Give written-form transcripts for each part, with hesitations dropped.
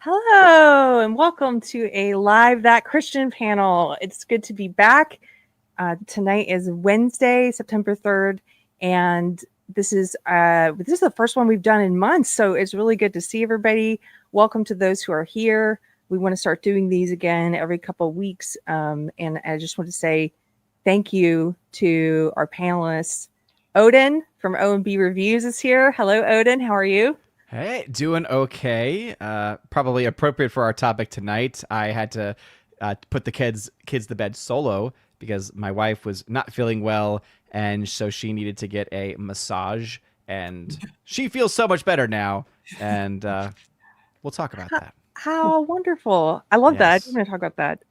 Hello, and welcome to a live That Christian panel. It's good to be back. Tonight is Wednesday, September 3rd, and this is the first one we've done in months, so it's really good to see everybody. Welcome to those who are here. We want to start doing these again every couple of weeks, and I just want to say thank you to our panelists. Odin from O&B Reviews is here. Hello, Odin. How are you? Hey, doing okay. Probably appropriate for our topic tonight. I had to put the kids to bed solo because my wife was not feeling well, and so she needed to get a massage. And she feels so much better now, and we'll talk about that. How wonderful. I love that. I'm Yes. going to talk about that.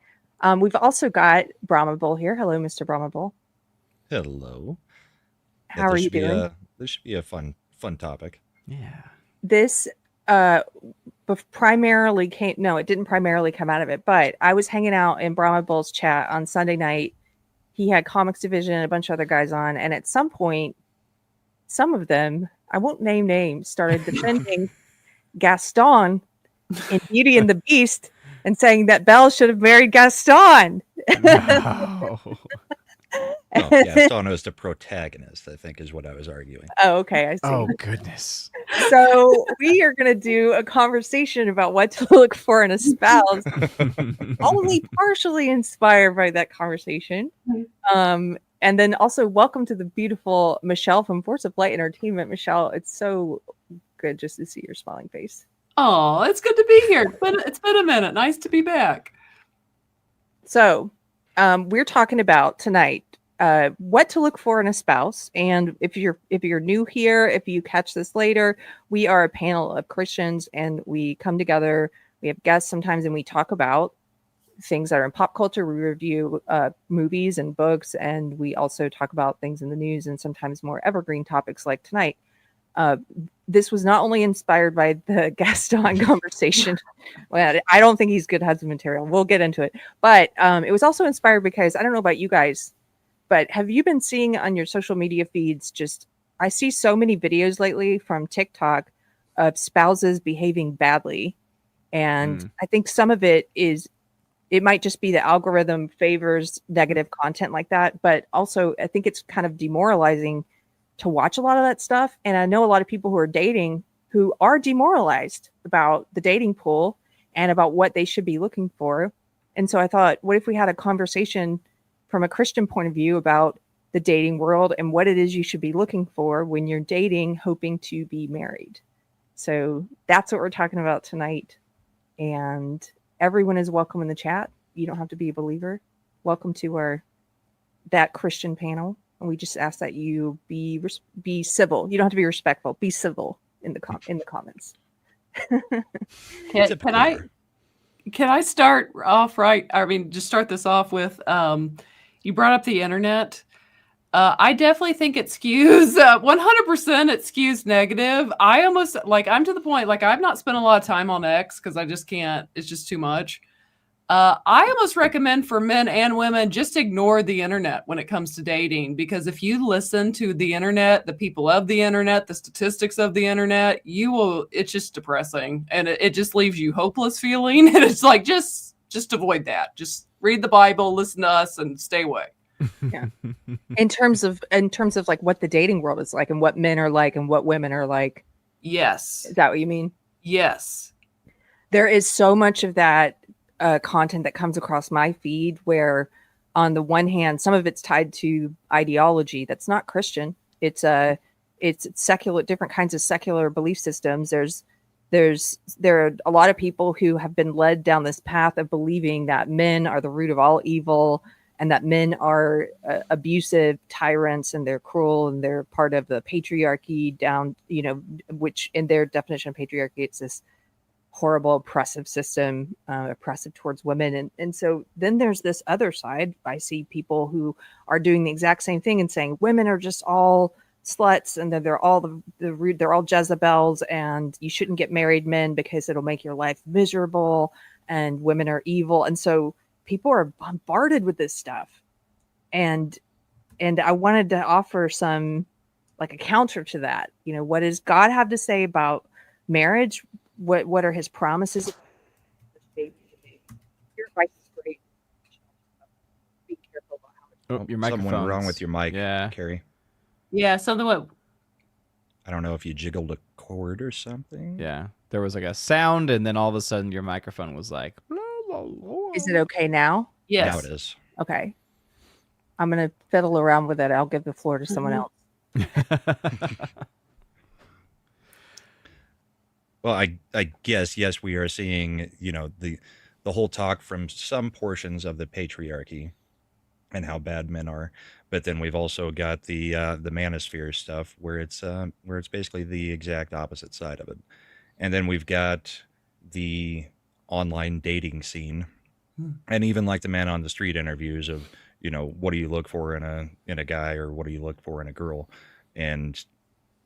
We've also got Brahmabul here. Hello, Mr. Brahmabul. Hello. How are you doing? This should be a fun topic. Yeah. This it didn't primarily come out of it, but I was hanging out in Brahmabul's chat on Sunday night. He had Comics Division and a bunch of other guys on, and at some point, some of them, I won't name names, started defending Gaston in Beauty and the Beast and saying that Belle should have married Gaston. No. Well, Gaston was the protagonist, I think, is what I was arguing. Oh, okay, I see. Oh, goodness. So we are going to do a conversation about what to look for in a spouse, only partially inspired by that conversation. And then also welcome to the beautiful Michelle from Force of Light Entertainment. Michelle, it's so good just to see your smiling face. Oh, it's good to be here. It's been a minute. Nice to be back. So we're talking about tonight what to look for in a spouse. And if you're new here, if you catch this later, we are a panel of Christians, and we come together. We have guests sometimes, and we talk about things that are in pop culture. We review movies and books, and we also talk about things in the news and sometimes more evergreen topics like tonight. This was not only inspired by the Gaston conversation. Well, I don't think he's good husband material. We'll get into it. But it was also inspired because I don't know about you guys, but have you been seeing on your social media feeds I see so many videos lately from TikTok of spouses behaving badly. And I think some of it might just be the algorithm favors negative content like that. But also I think it's kind of demoralizing to watch a lot of that stuff. And I know a lot of people who are dating who are demoralized about the dating pool and about what they should be looking for. And so I thought, what if we had a conversation from a Christian point of view about the dating world and what it is you should be looking for when you're dating, hoping to be married. So that's what we're talking about tonight. And everyone is welcome in the chat. You don't have to be a believer. Welcome to that Christian panel. And we just ask that you be civil. You don't have to be respectful. Be civil in the comments. Can I start off right? I mean, just start this off with you brought up the internet. I definitely think it skews 100%. It skews negative. I'm to the point, I've not spent a lot of time on X because I just can't. It's just too much. I almost recommend for men and women just ignore the internet when it comes to dating, because if you listen to the internet, the people of the internet, the statistics of the internet, it's just depressing, and it just leaves you hopeless feeling. And it's like, just avoid that. Just read the Bible, listen to us, and stay away. Yeah. In terms of like what the dating world is like and what men are like and what women are like. Yes. Is that what you mean? Yes. There is so much of that content that comes across my feed where on the one hand, some of it's tied to ideology that's not Christian. It's secular, different kinds of secular belief systems. There are a lot of people who have been led down this path of believing that men are the root of all evil and that men are abusive tyrants and they're cruel and they're part of the patriarchy which in their definition of patriarchy, it's this horrible oppressive system, oppressive towards women. And so then there's this other side. I see people who are doing the exact same thing and saying women are just all sluts and that they're all they're all Jezebels and you shouldn't get married men because it'll make your life miserable and women are evil. And so people are bombarded with this stuff. And I wanted to offer some like a counter to that. What does God have to say about marriage? What are his promises Oh, your Something went wrong microphone's- with your mic, Yeah. Keri. Yeah, something went. I don't know if you jiggled a cord or something. Yeah. There was like a sound, and then all of a sudden your microphone was like. Is it okay now? Yes. Now it is. Okay. I'm going to fiddle around with it. I'll give the floor to someone else. Well, I guess, yes, we are seeing, the whole talk from some portions of the patriarchy and how bad men are, but then we've also got the manosphere stuff where it's basically the exact opposite side of it. And then we've got the online dating scene, and even like the man on the street interviews of, what do you look for in a guy, or what do you look for in a girl? And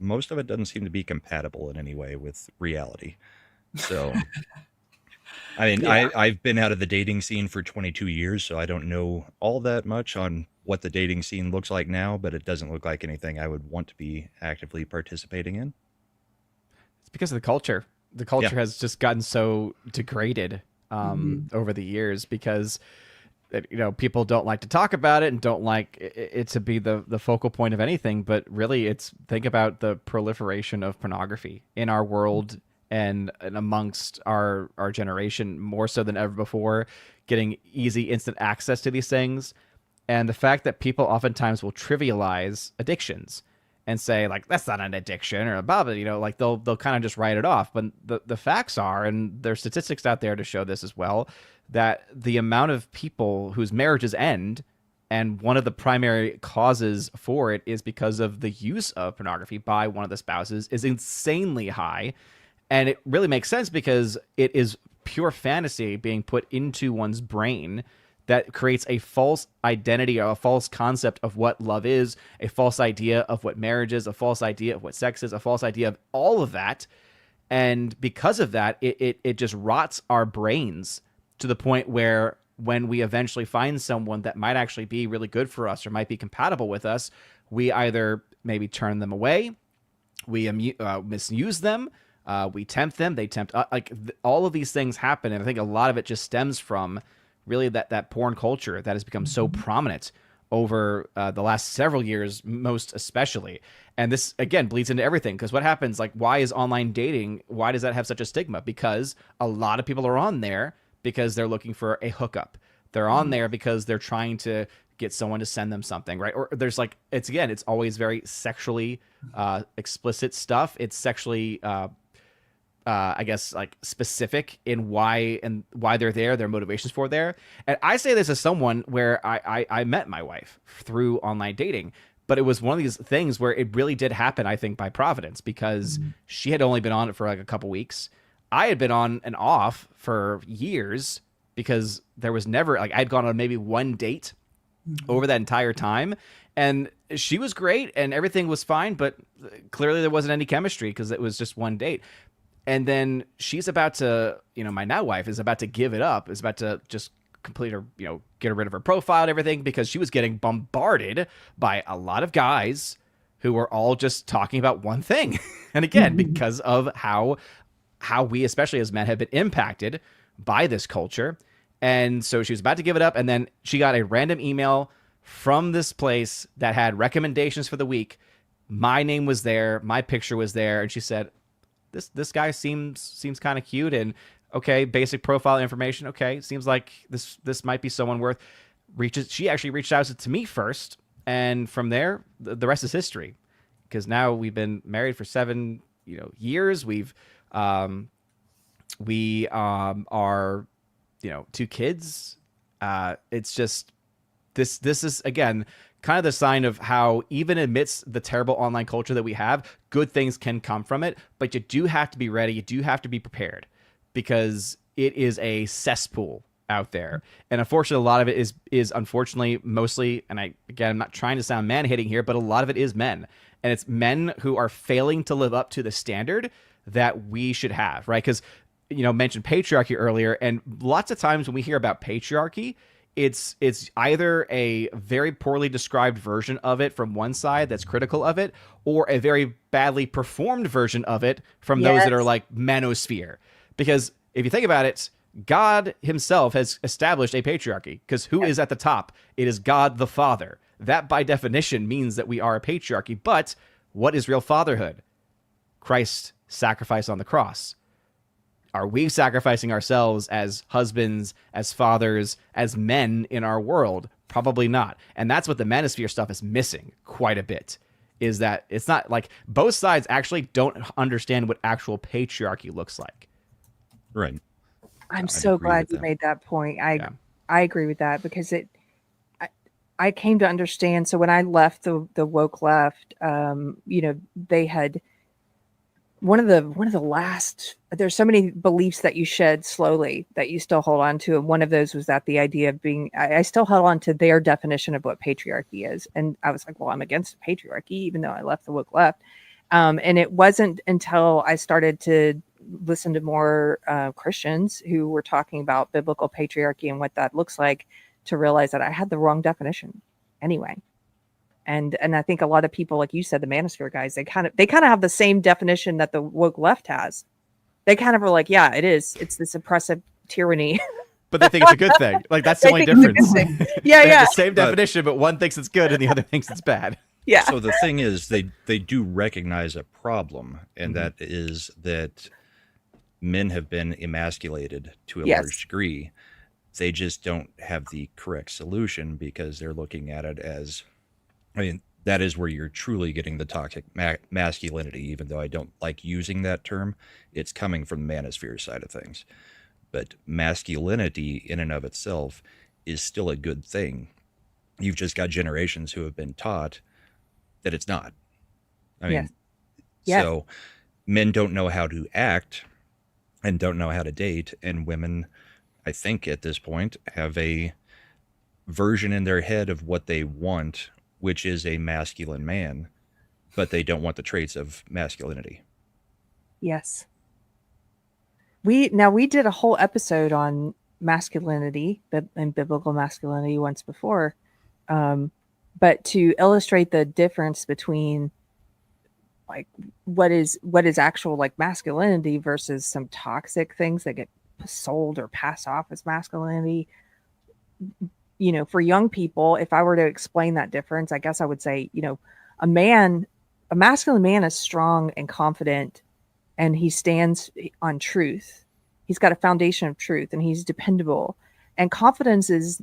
most of it doesn't seem to be compatible in any way with reality. So, I mean, Yeah. I've been out of the dating scene for 22 years, so I don't know all that much on what the dating scene looks like now, but it doesn't look like anything I would want to be actively participating in. It's because of the culture. The culture has just gotten so degraded over the years because people don't like to talk about it and don't like it to be the focal point of anything. But really, think about the proliferation of pornography in our world and amongst our generation more so than ever before, getting easy, instant access to these things. And the fact that people oftentimes will trivialize addictions and say, like, that's not an addiction or blah, blah, like they'll kind of just write it off. But the facts are, and there's statistics out there to show this as well, that the amount of people whose marriages end, and one of the primary causes for it is because of the use of pornography by one of the spouses, is insanely high. And it really makes sense because it is pure fantasy being put into one's brain that creates a false identity or a false concept of what love is, a false idea of what marriage is, a false idea of what sex is, a false idea of all of that. And because of that, it just rots our brains to the point where when we eventually find someone that might actually be really good for us or might be compatible with us, we either maybe turn them away, we misuse them, we tempt them, they tempt us. All of these things happen. And I think a lot of it just stems from really that porn culture that has become so prominent over the last several years, most especially. And this, again, bleeds into everything. Because what happens, like, why is online dating, why does that have such a stigma? Because a lot of people are on there because they're looking for a hookup. They're on there because they're trying to get someone to send them something, right? Or there's like, it's always very sexually explicit stuff. It's sexually I guess, like, specific in why they're there, their motivations for there. And I say this as someone where I met my wife through online dating, but it was one of these things where it really did happen, I think, by providence, because she had only been on it for like a couple weeks. I had been on and off for years because there was never, like, I'd gone on maybe one date over that entire time. And she was great and everything was fine, but clearly there wasn't any chemistry because it was just one date. And then she's about to, my now wife is about to give it up, is about to just complete her, get rid of her profile and everything, because she was getting bombarded by a lot of guys who were all just talking about one thing. And again, because of how we, especially as men, have been impacted by this culture. And so she was about to give it up. And then she got a random email from this place that had recommendations for the week. My name was there. My picture was there. And she said, this guy seems kind of cute, and okay, basic profile information. Okay, seems like this might be someone worth. She actually reached out to me first, and from there, the rest is history. Because now we've been married for 7 years. We are 2 kids. It's just this is, again, kind of the sign of how, even amidst the terrible online culture that we have, good things can come from it. But you do have to be ready. You do have to be prepared, because it is a cesspool out there. And unfortunately, a lot of it is unfortunately mostly, and I'm not trying to sound man-hating here, but a lot of it is men. And it's men who are failing to live up to the standard that we should have, right? Because, mentioned patriarchy earlier, and lots of times when we hear about patriarchy, it's either a very poorly described version of it from one side that's critical of it, or a very badly performed version of it from those that are like manosphere. Because if you think about it, God himself has established a patriarchy, because who is at the top? It is God the Father. That by definition means that we are a patriarchy. But what is real fatherhood? Christ's sacrifice on the cross. Are we sacrificing ourselves as husbands, as fathers, as men in our world? Probably not. And that's what the manosphere stuff is missing quite a bit, is that it's not like both sides actually don't understand what actual patriarchy looks like. Right. I'm I'd so agree glad with you that. made that point. I Yeah. I agree with that, because I came to understand. So when I left the woke left, they had one of the last. There's so many beliefs that you shed slowly that you still hold on to, and one of those was that the idea of being. I still held on to their definition of what patriarchy is, and I was like, well, I'm against patriarchy, even though I left the woke left. And it wasn't until I started to listen to more Christians who were talking about biblical patriarchy and what that looks like, to realize that I had the wrong definition anyway. And I think a lot of people, like you said, the manosphere guys, they kind of have the same definition that the woke left has. They kind of are like, yeah, it is. It's this oppressive tyranny. But they think it's a good thing. Like, that's the They only think it's a good difference. thing. Yeah, They have yeah. the same But- definition, but one thinks it's good and the other thinks it's bad. Yeah. So the thing is, they do recognize a problem, and Mhm. that is that men have been emasculated to a Yes. large degree. They just don't have the correct solution, because they're looking at it as, I mean, that is where you're truly getting the toxic masculinity, even though I don't like using that term. It's coming from the manosphere side of things. But masculinity in and of itself is still a good thing. You've just got generations who have been taught that it's not. I mean, Yes. Yes. so men don't know how to act and don't know how to date, and women, I think at this point, have a version in their head of what they want, which is a masculine man, but they don't want the traits of masculinity. Yes. We did a whole episode on masculinity and biblical masculinity once before. But to illustrate the difference between like what is actual like masculinity versus some toxic things that get sold or passed off as masculinity. For young people, if I were to explain that difference, I guess I would say, a masculine man is strong and confident, and he stands on truth. He's got a foundation of truth, and he's dependable. And confidence is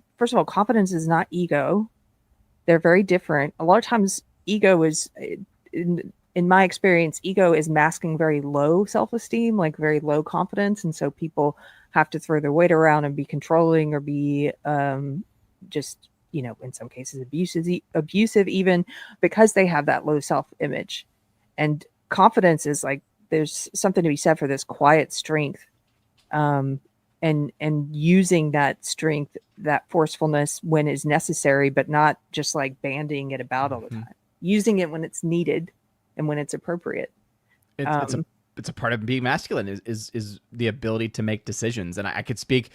not ego. They're very different. A lot of times ego is, in my experience, ego is masking very low self-esteem, like very low confidence. And so people have to throw their weight around and be controlling, or be just, in some cases abusive even, because they have that low self-image. And confidence is like, there's something to be said for this quiet strength, and using that strength, that forcefulness when is necessary, but not just like bandying it about all the Mhm. time. Using it when it's needed and when it's appropriate. It's a part of being masculine is the ability to make decisions. And I could speak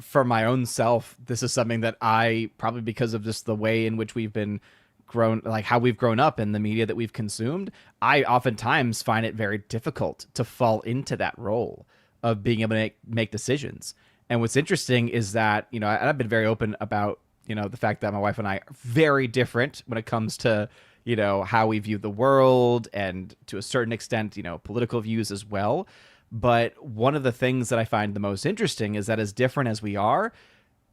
for my own self. This is something that I, probably because of just the way in which we've been grown, like how we've grown up and the media that we've consumed, I oftentimes find it very difficult to fall into that role of being able to make decisions. And what's interesting is that, I've been very open about, the fact that my wife and I are very different when it comes to, how we view the world, and to a certain extent, political views as well. But one of the things that I find the most interesting is that, as different as we are,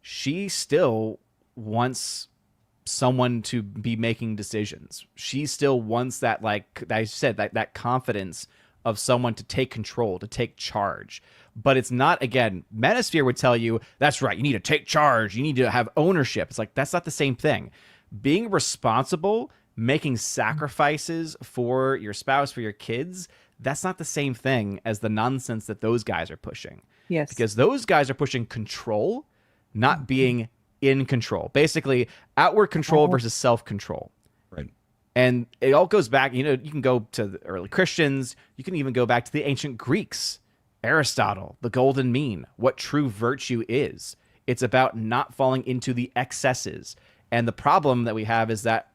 she still wants someone to be making decisions. She still wants that, like I said, that confidence of someone to take control, to take charge. But it's not, again, Manosphere would tell you, that's right, you need to take charge, you need to have ownership. It's like, that's not the same thing. Being responsible, making sacrifices for your spouse, for your kids, that's not the same thing as the nonsense that those guys are pushing. Yes. Because those guys are pushing control, not being in control. Basically, outward control versus self-control. Right. And it all goes back, you can go to the early Christians, you can even go back to the ancient Greeks, Aristotle, the golden mean, what true virtue is. It's about not falling into the excesses. And the problem that we have is that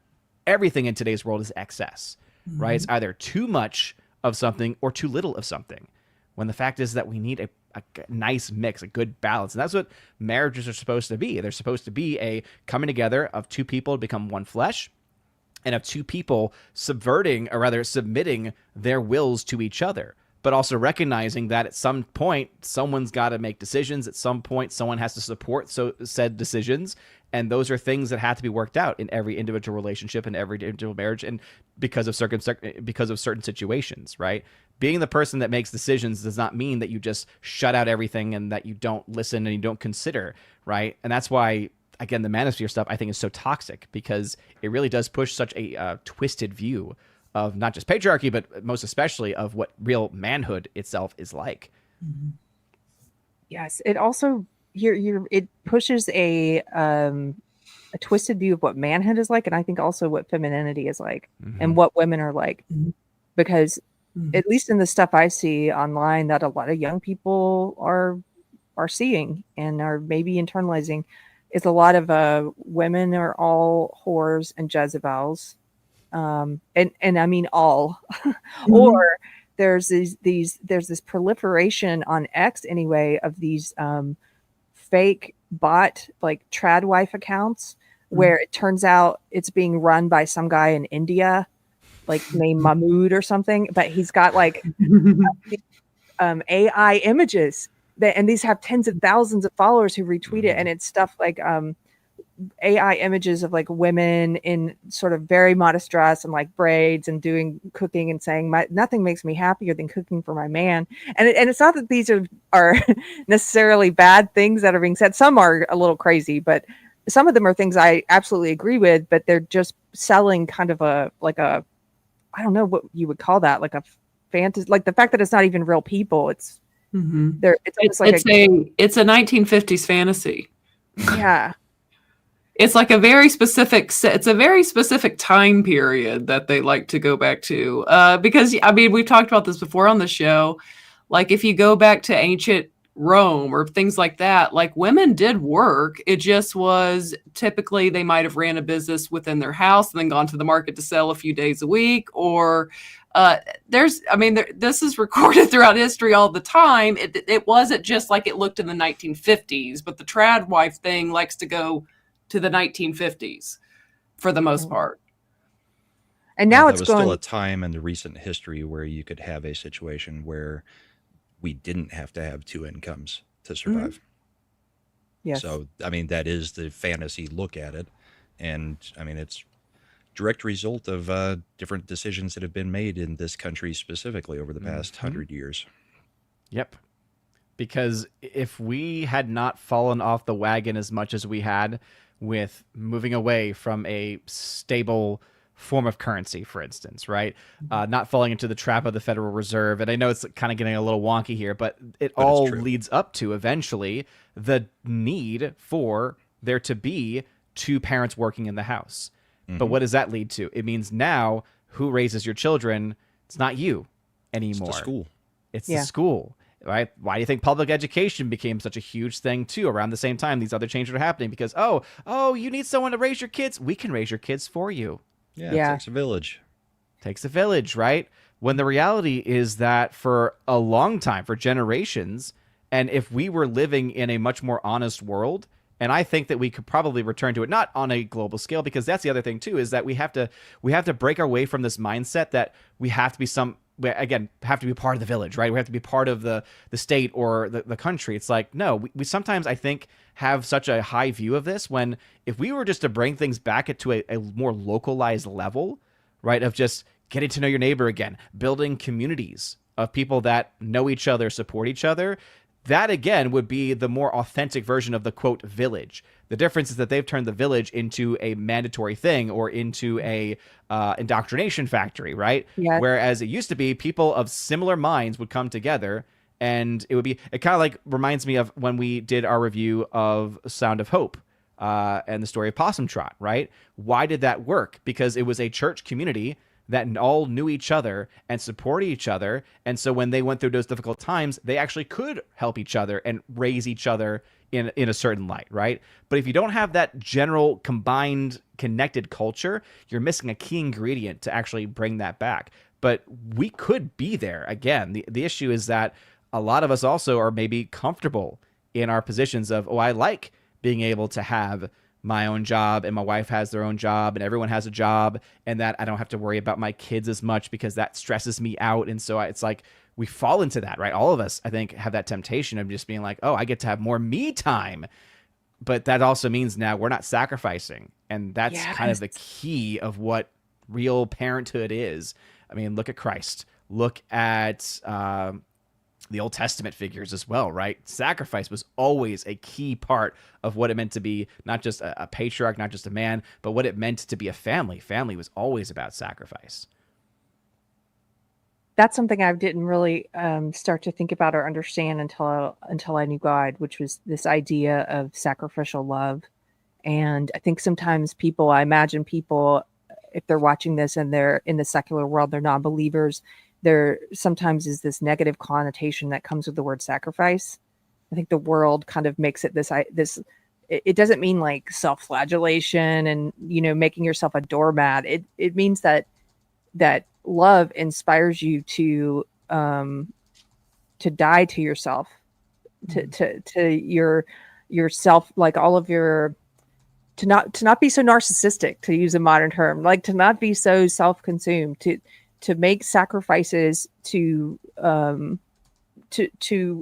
everything in today's world is excess, right? It's either too much of something or too little of something. When the fact is that we need a nice mix, a good balance. And that's what marriages are supposed to be. They're supposed to be a coming together of two people to become one flesh, and of two people subverting, or rather submitting their wills to each other, but also recognizing that at some point someone's got to make decisions. At some point someone has to support said decisions, and those are things that have to be worked out in every individual relationship and every individual marriage, and because of certain situations, right? Being the person that makes decisions does not mean that you just shut out everything and that you don't listen and you don't consider, right? And that's why, again, the manosphere stuff I think is so toxic, because it really does push such a twisted view of not just patriarchy, but most especially of what real manhood itself is like. Yes, it also it pushes a twisted view of what manhood is like, and I think also what femininity is like, and what women are like, because at least in the stuff I see online that a lot of young people are seeing and are maybe internalizing, is a lot of women are all whores and Jezebels, and I mean all, or there's this proliferation on X anyway of these fake bot like trad wife accounts where it turns out it's being run by some guy in India, like named Mahmood or something, but he's got like AI images and these have tens of thousands of followers who retweet it, and it's stuff like AI images of like women in sort of very modest dress and like braids and doing cooking and saying nothing makes me happier than cooking for my man. And it's not that these are necessarily bad things that are being said. Some are a little crazy, but some of them are things I absolutely agree with, but they're just selling kind of I don't know what you would call that, like a fantasy, like the fact that it's not even real people. It's almost like it's a 1950s fantasy. Yeah. It's like a very specific time period that they like to go back to. Because I mean, we've talked about this before on the show. Like if you go back to ancient Rome or things like that, like women did work. It just was typically they might have ran a business within their house and then gone to the market to sell a few days a week, or this is recorded throughout history all the time. It wasn't just like it looked in the 1950s, but the trad wife thing likes to go to the 1950s for the most part. And now it's still a time in the recent history where you could have a situation where we didn't have to have two incomes to survive. Yes. So, I mean, that is the fantasy look at it. And I mean, it's direct result of different decisions that have been made in this country specifically over the past 100 years. Yep. Because if we had not fallen off the wagon as much as we had with moving away from a stable form of currency, for instance, right? Not falling into the trap of the Federal Reserve. And I know it's kind of getting a little wonky here, but it all leads up to eventually the need for there to be two parents working in the house. But what does that lead to? It means now who raises your children? It's not you anymore. It's the school. It's the school. Right? Why do you think public education became such a huge thing too? Around the same time, these other changes are happening because you need someone to raise your kids. We can raise your kids for you. Yeah. It takes a village. Takes a village, right? When the reality is that for a long time, for generations, and if we were living in a much more honest world, and I think that we could probably return to it, not on a global scale, because that's the other thing too, is that we have to break our way from this mindset that we have to be have to be part of the village, right? We have to be part of the state or the country. It's like, no, we sometimes, I think, have such a high view of this when if we were just to bring things back to a more localized level, right, of just getting to know your neighbor again, building communities of people that know each other, support each other, that again would be the more authentic version of the quote village. The difference is that they've turned the village into a mandatory thing or into a indoctrination factory, right? Yeah. Whereas it used to be people of similar minds would come together, and it kind of like reminds me of when we did our review of Sound of Hope and the story of Possum Trot, right? Why did that work? Because it was a church community that all knew each other and supported each other. And so when they went through those difficult times, they actually could help each other and raise each other in a certain light, right? But if you don't have that general combined connected culture, you're missing a key ingredient to actually bring that back. But we could be there. Again, the issue is that a lot of us also are maybe comfortable in our positions of, oh, I like being able to have my own job and my wife has their own job and everyone has a job, and that I don't have to worry about my kids as much because that stresses me out. And so it's like we fall into that, right? All of us, I think, have that temptation of just being like, oh, I get to have more me time. But that also means now we're not sacrificing. And that's kind of the key of what real parenthood is. I mean, look at Christ. Look at the Old Testament figures as well, right? Sacrifice was always a key part of what it meant to be not just a patriarch, not just a man, but what it meant to be a family. Family was always about sacrifice. That's something I didn't really start to think about or understand until I knew God, which was this idea of sacrificial love. And I think sometimes I imagine people, if they're watching this and they're in the secular world, they're non-believers, there sometimes is this negative connotation that comes with the word sacrifice. I think the world kind of makes it this, it doesn't mean like self-flagellation and, making yourself a doormat. It means that love inspires you to die to yourself, to yourself, like all of your, to not be so narcissistic, to use a modern term, like to not be so self-consumed, to make sacrifices to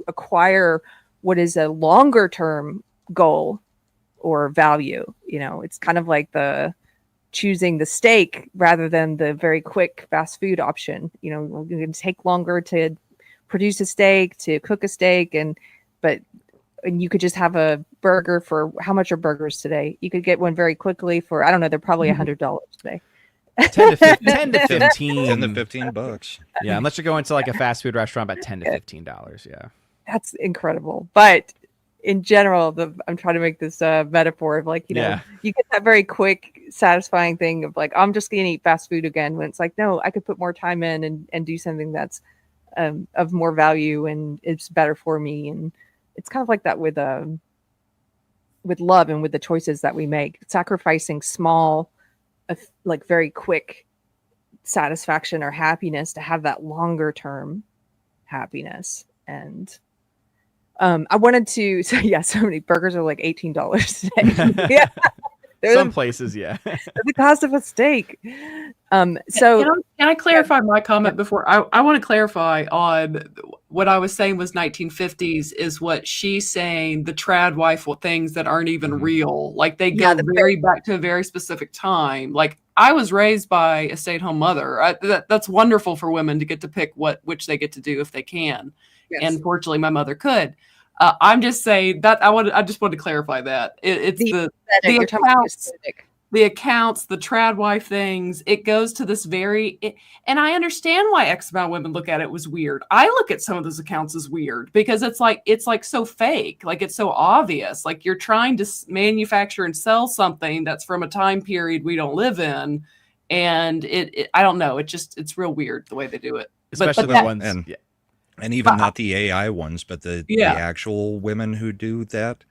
acquire what is a longer term goal or value. It's kind of like choosing the steak rather than the very quick fast food option. It can take longer to produce a steak, to cook a steak, and you could just have a burger for, how much are burgers today? You could get one very quickly for, I don't know, they're probably $100 today. 10 to 15. 10 to 15 bucks. Yeah, unless you're going to like a fast food restaurant, about $10 to $15. Yeah, that's incredible. But in general, I'm trying to make this metaphor of like, you get that very quick, satisfying thing of like, I'm just gonna eat fast food again. When it's like, no, I could put more time in and do something that's of more value and it's better for me. And it's kind of like that with love and with the choices that we make, sacrificing small, like very quick satisfaction or happiness to have that longer term happiness. And I wanted to, so many burgers are like $18 today. Yeah. Some places, yeah. The cost of a steak. Can I clarify my comment before? I want to clarify on what I was saying was 1950s is what she's saying, the trad wife things that aren't even real. Like they go back to a very specific time. Like I was raised by a stay-at-home mother. That's wonderful for women to get to pick which they get to do if they can. Yes. And fortunately, my mother could. I'm just saying that I just wanted to clarify that it's the accounts, the trad wife things. It goes to this and I understand why X amount of women look at it was weird. I look at some of those accounts as weird because it's like so fake, like it's so obvious, like you're trying to manufacture and sell something that's from a time period we don't live in, and I don't know, it's real weird the way they do it, especially the ones. And even not the AI ones, but the actual women who do that,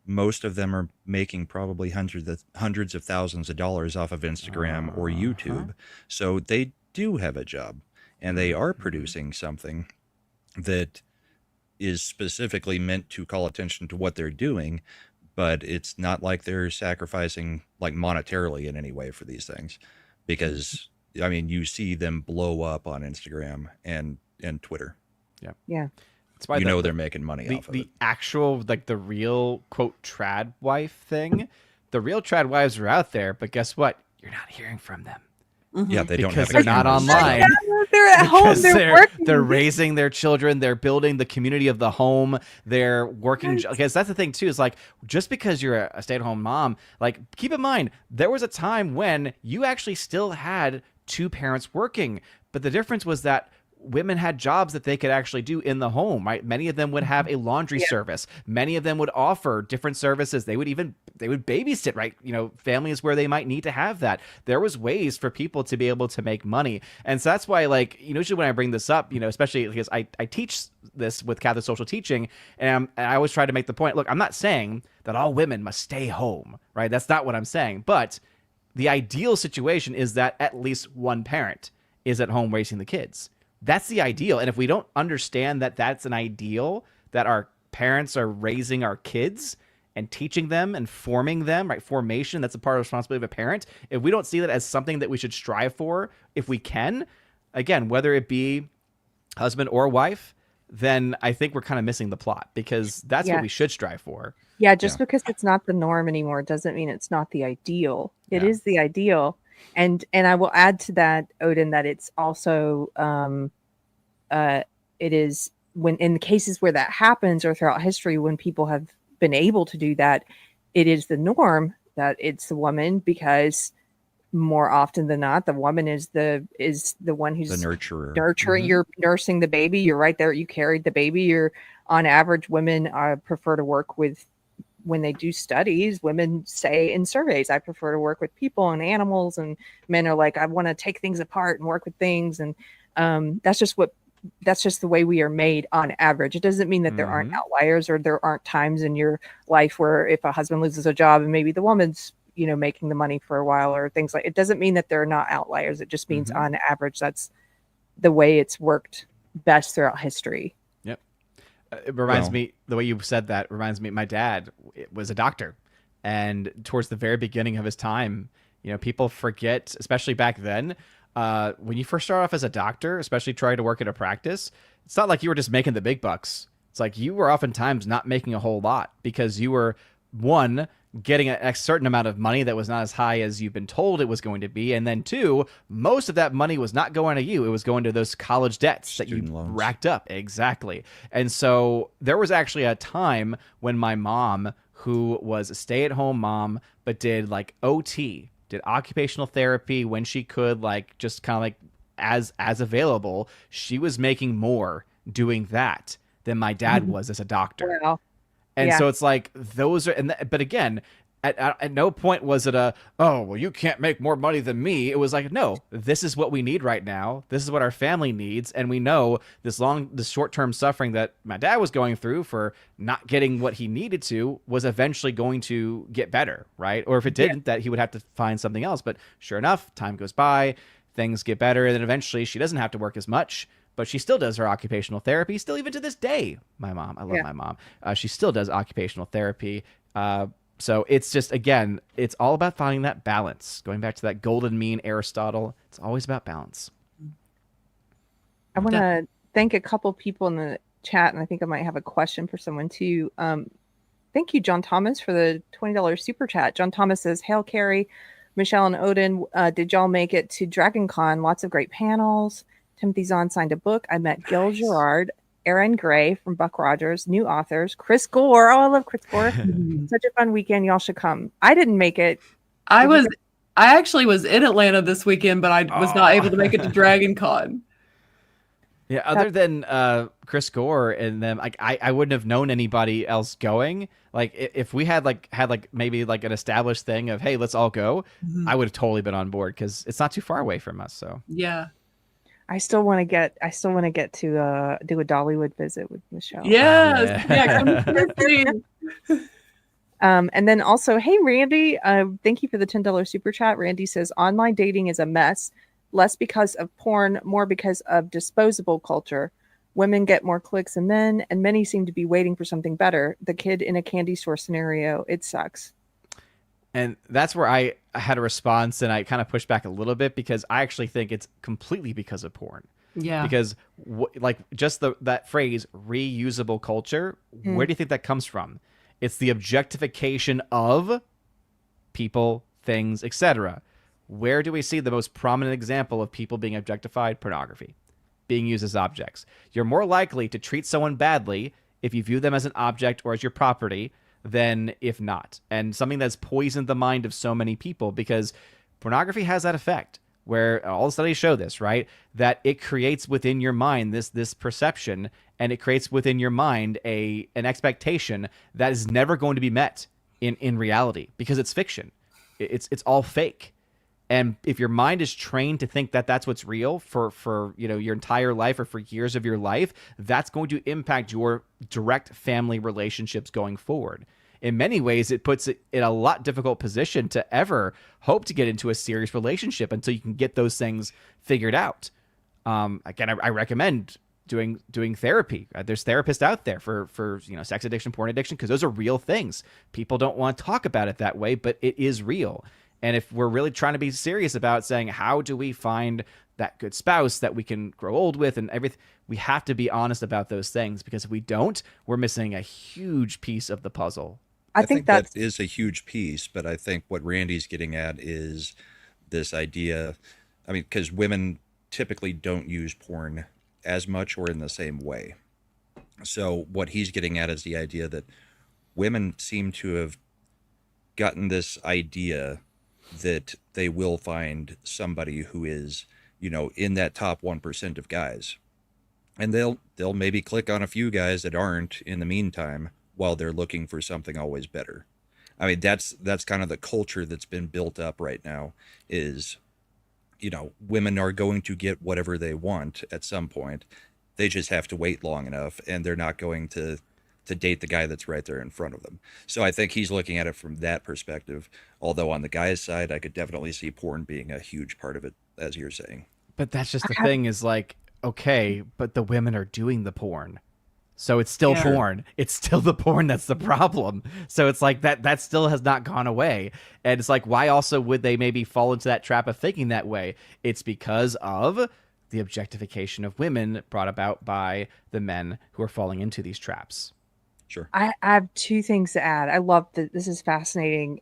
most of them are making probably hundreds of thousands of dollars off of Instagram or YouTube. So they do have a job, and they are producing something that is specifically meant to call attention to what they're doing, but it's not like they're sacrificing like monetarily in any way for these things, because I mean, you see them blow up on Instagram and Twitter. Yeah. That's why they're making money off of it. The actual, like the real quote trad wife thing, the real trad wives are out there, but guess what? You're not hearing from them. Mm-hmm. Yeah, they don't have they're not online. They're at home. They're working. They're raising their children. They're building the community of the home. They're working. Because that's the thing too. Is like just because you're a stay-at-home mom, like keep in mind there was a time when you actually still had two parents working, but the difference was that women had jobs that they could actually do in the home, right? Many of them would have a laundry service. Many of them would offer different services. They would babysit, right? Families where they might need to have that. There was ways for people to be able to make money. And so that's why, like, usually when I bring this up, especially because I teach this with Catholic social teaching, and I always try to make the point, look, I'm not saying that all women must stay home, right? That's not what I'm saying. But the ideal situation is that at least one parent is at home raising the kids. That's the ideal. And if we don't understand that that's an ideal, that our parents are raising our kids and teaching them and forming them, right? Formation, that's a part of the responsibility of a parent. If we don't see that as something that we should strive for, if we can, again, whether it be husband or wife, then I think we're kind of missing the plot, because that's what we should strive for. Yeah, just because it's not the norm anymore doesn't mean it's not the ideal. It is the ideal. And I will add to that, Odin, that it's also it is when in the cases where that happens, or throughout history when people have been able to do that, it is the norm that it's the woman, because more often than not, the woman is the one who's The nurturer. nurturing. Mhm. You're nursing the baby. You're right there. You carried the baby. You're on average, women prefer to work with, when they do studies, women say in surveys, I prefer to work with people and animals, and men are like, I want to take things apart and work with things. And that's just the way we are made on average. It doesn't mean that there aren't outliers, or there aren't times in your life where if a husband loses a job and maybe the woman's, making the money for a while, or things like, it doesn't mean that they're not outliers. It just means on average, that's the way it's worked best throughout history. Yep. It reminds me, the way you said that reminds me, my dad was a doctor, and towards the very beginning of his time, people forget, especially back then, when you first start off as a doctor, especially trying to work at a practice, it's not like you were just making the big bucks. It's like you were oftentimes not making a whole lot, because you were, one, getting a certain amount of money that was not as high as you've been told it was going to be. And then two, most of that money was not going to you. It was going to those college debts that you racked up. Exactly. And so there was actually a time when my mom, who was a stay-at-home mom, but did like OT, did occupational therapy when she could, like just kind of like as available, she was making more doing that than my dad was as a doctor. Wow. And so it's like those are, but again, at no point was it well, you can't make more money than me. It was like, no, this is what we need right now. This is what our family needs. And we know this short-term suffering that my dad was going through for not getting what he needed to was eventually going to get better, right? Or if it didn't, that he would have to find something else. But sure enough, time goes by, things get better. And then eventually she doesn't have to work as much, but she still does her occupational therapy, still even to this day. My mom, I love my mom. She still does occupational therapy. So it's just, again, it's all about finding that balance. Going back to that golden mean, Aristotle, it's always about balance. I want to thank a couple people in the chat, and I think I might have a question for someone too. Thank you, John Thomas, for the $20 super chat. John Thomas says, "Hail, Keri, Michelle, and Odin. Did y'all make it to Dragon Con? Lots of great panels. Timothy Zahn signed a book. I met Gil Gerard, Aaron Gray from Buck Rogers, new authors, Chris Gore. Oh, I love Chris Gore. Such a fun weekend. Y'all should come." I didn't make it. I actually was in Atlanta this weekend, but I was not able to make it to Dragon Con. Yeah, other than Chris Gore and them, like I wouldn't have known anybody else going. Like if we had maybe like an established thing of, hey, let's all go, I would have totally been on board, because it's not too far away from us. So yeah. I still want to get to do a Dollywood visit with Michelle. Yes. Yeah. And then also, hey, Randy, thank you for the $10 super chat. Randy says, online dating is a mess, less because of porn, more because of disposable culture. Women get more clicks than men, and many seem to be waiting for something better. The kid in a candy store scenario, it sucks. And that's where I had a response, and I kind of pushed back a little bit, because I actually think it's completely because of porn. Yeah. Because like just that phrase, reusable culture, where do you think that comes from? It's the objectification of people, things, etc. Where do we see the most prominent example of people being objectified? Pornography, being used as objects. You're more likely to treat someone badly if you view them as an object or as your property than if not. And something that's poisoned the mind of so many people, because pornography has that effect where all the studies show this, right? That it creates within your mind this perception, and it creates within your mind an expectation that is never going to be met in reality, because it's fiction. It's all fake. And if your mind is trained to think that that's what's real for your entire life, or for years of your life, that's going to impact your direct family relationships going forward. In many ways, it puts it in a lot difficult position to ever hope to get into a serious relationship until you can get those things figured out. Again, I recommend doing therapy. There's therapists out there for sex addiction, porn addiction, because those are real things. People don't want to talk about it that way, but it is real. And if we're really trying to be serious about saying, how do we find that good spouse that we can grow old with and everything, we have to be honest about those things, because if we don't, we're missing a huge piece of the puzzle. I think that is a huge piece, but I think what Randy's getting at is this idea. I mean, because women typically don't use porn as much or in the same way. So what he's getting at is the idea that women seem to have gotten this idea that they will find somebody who is, in that top 1% of guys. And they'll maybe click on a few guys that aren't in the meantime while they're looking for something always better. I mean, that's kind of the culture that's been built up right now is, women are going to get whatever they want at some point. They just have to wait long enough, and they're not going to date the guy that's right there in front of them. So I think he's looking at it from that perspective. Although on the guy's side, I could definitely see porn being a huge part of it, as you're saying. But that's just the thing is like, okay, but the women are doing the porn. So it's still porn. It's still the porn that's the problem. So it's like that still has not gone away. And it's like, why also would they maybe fall into that trap of thinking that way? It's because of the objectification of women brought about by the men who are falling into these traps. Sure. I have two things to add. I love that. This is fascinating.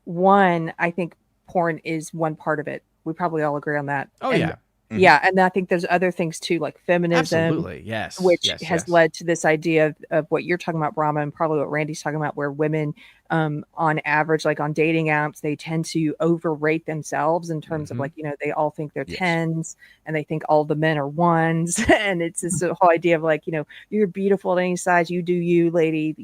One, I think porn is one part of it. We probably all agree on that. Oh, and, yeah. Yeah. And I think there's other things too, like feminism. Absolutely. Yes. Which yes, has yes. led to this idea of what you're talking about, Brahma, and probably what Randy's talking about, where women, on average, like on dating apps, they tend to overrate themselves in terms of like, they all think they're 10s and they think all the men are 1s. And it's this whole idea of like, you're beautiful at any size, you do you, lady,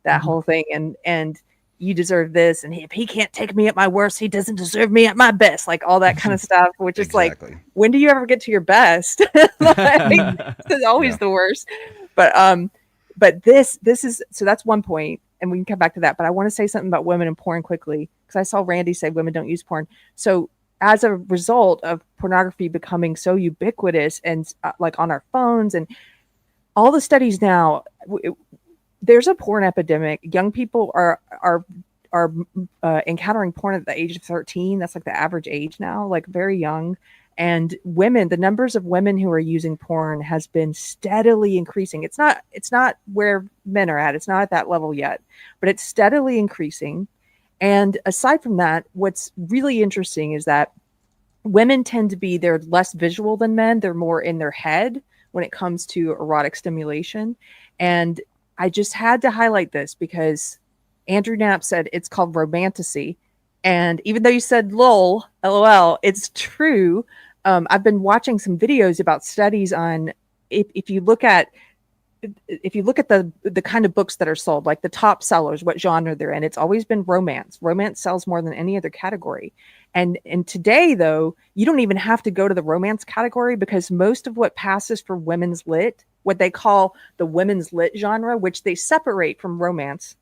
that whole thing. And you deserve this. And if he can't take me at my worst, he doesn't deserve me at my best. Like all that kind of stuff, which is like, when do you ever get to your best? Like, it's always the worst. But this is, so that's one point, and we can come back to that. But I want to say something about women and porn quickly, because I saw Randy say women don't use porn. So as a result of pornography becoming so ubiquitous and like on our phones and all the studies now, there's a porn epidemic. Young people are encountering porn at the age of 13. That's like the average age now, like very young. And women, the numbers of women who are using porn has been steadily increasing. It's not where men are at. It's not at that level yet, but it's steadily increasing. And aside from that, what's really interesting is that women tend to be, they're less visual than men. They're more in their head when it comes to erotic stimulation. And I just had to highlight this because Andrew Knapp said it's called romantasy. And even though you said lol, it's true. I've been watching some videos about studies on if you look at the kind of books that are sold, like the top sellers, what genre they're in, it's always been romance. Romance sells more than any other category. And today, though, you don't even have to go to the romance category, because most of what passes for women's lit, what they call the women's lit genre, which they separate from romance,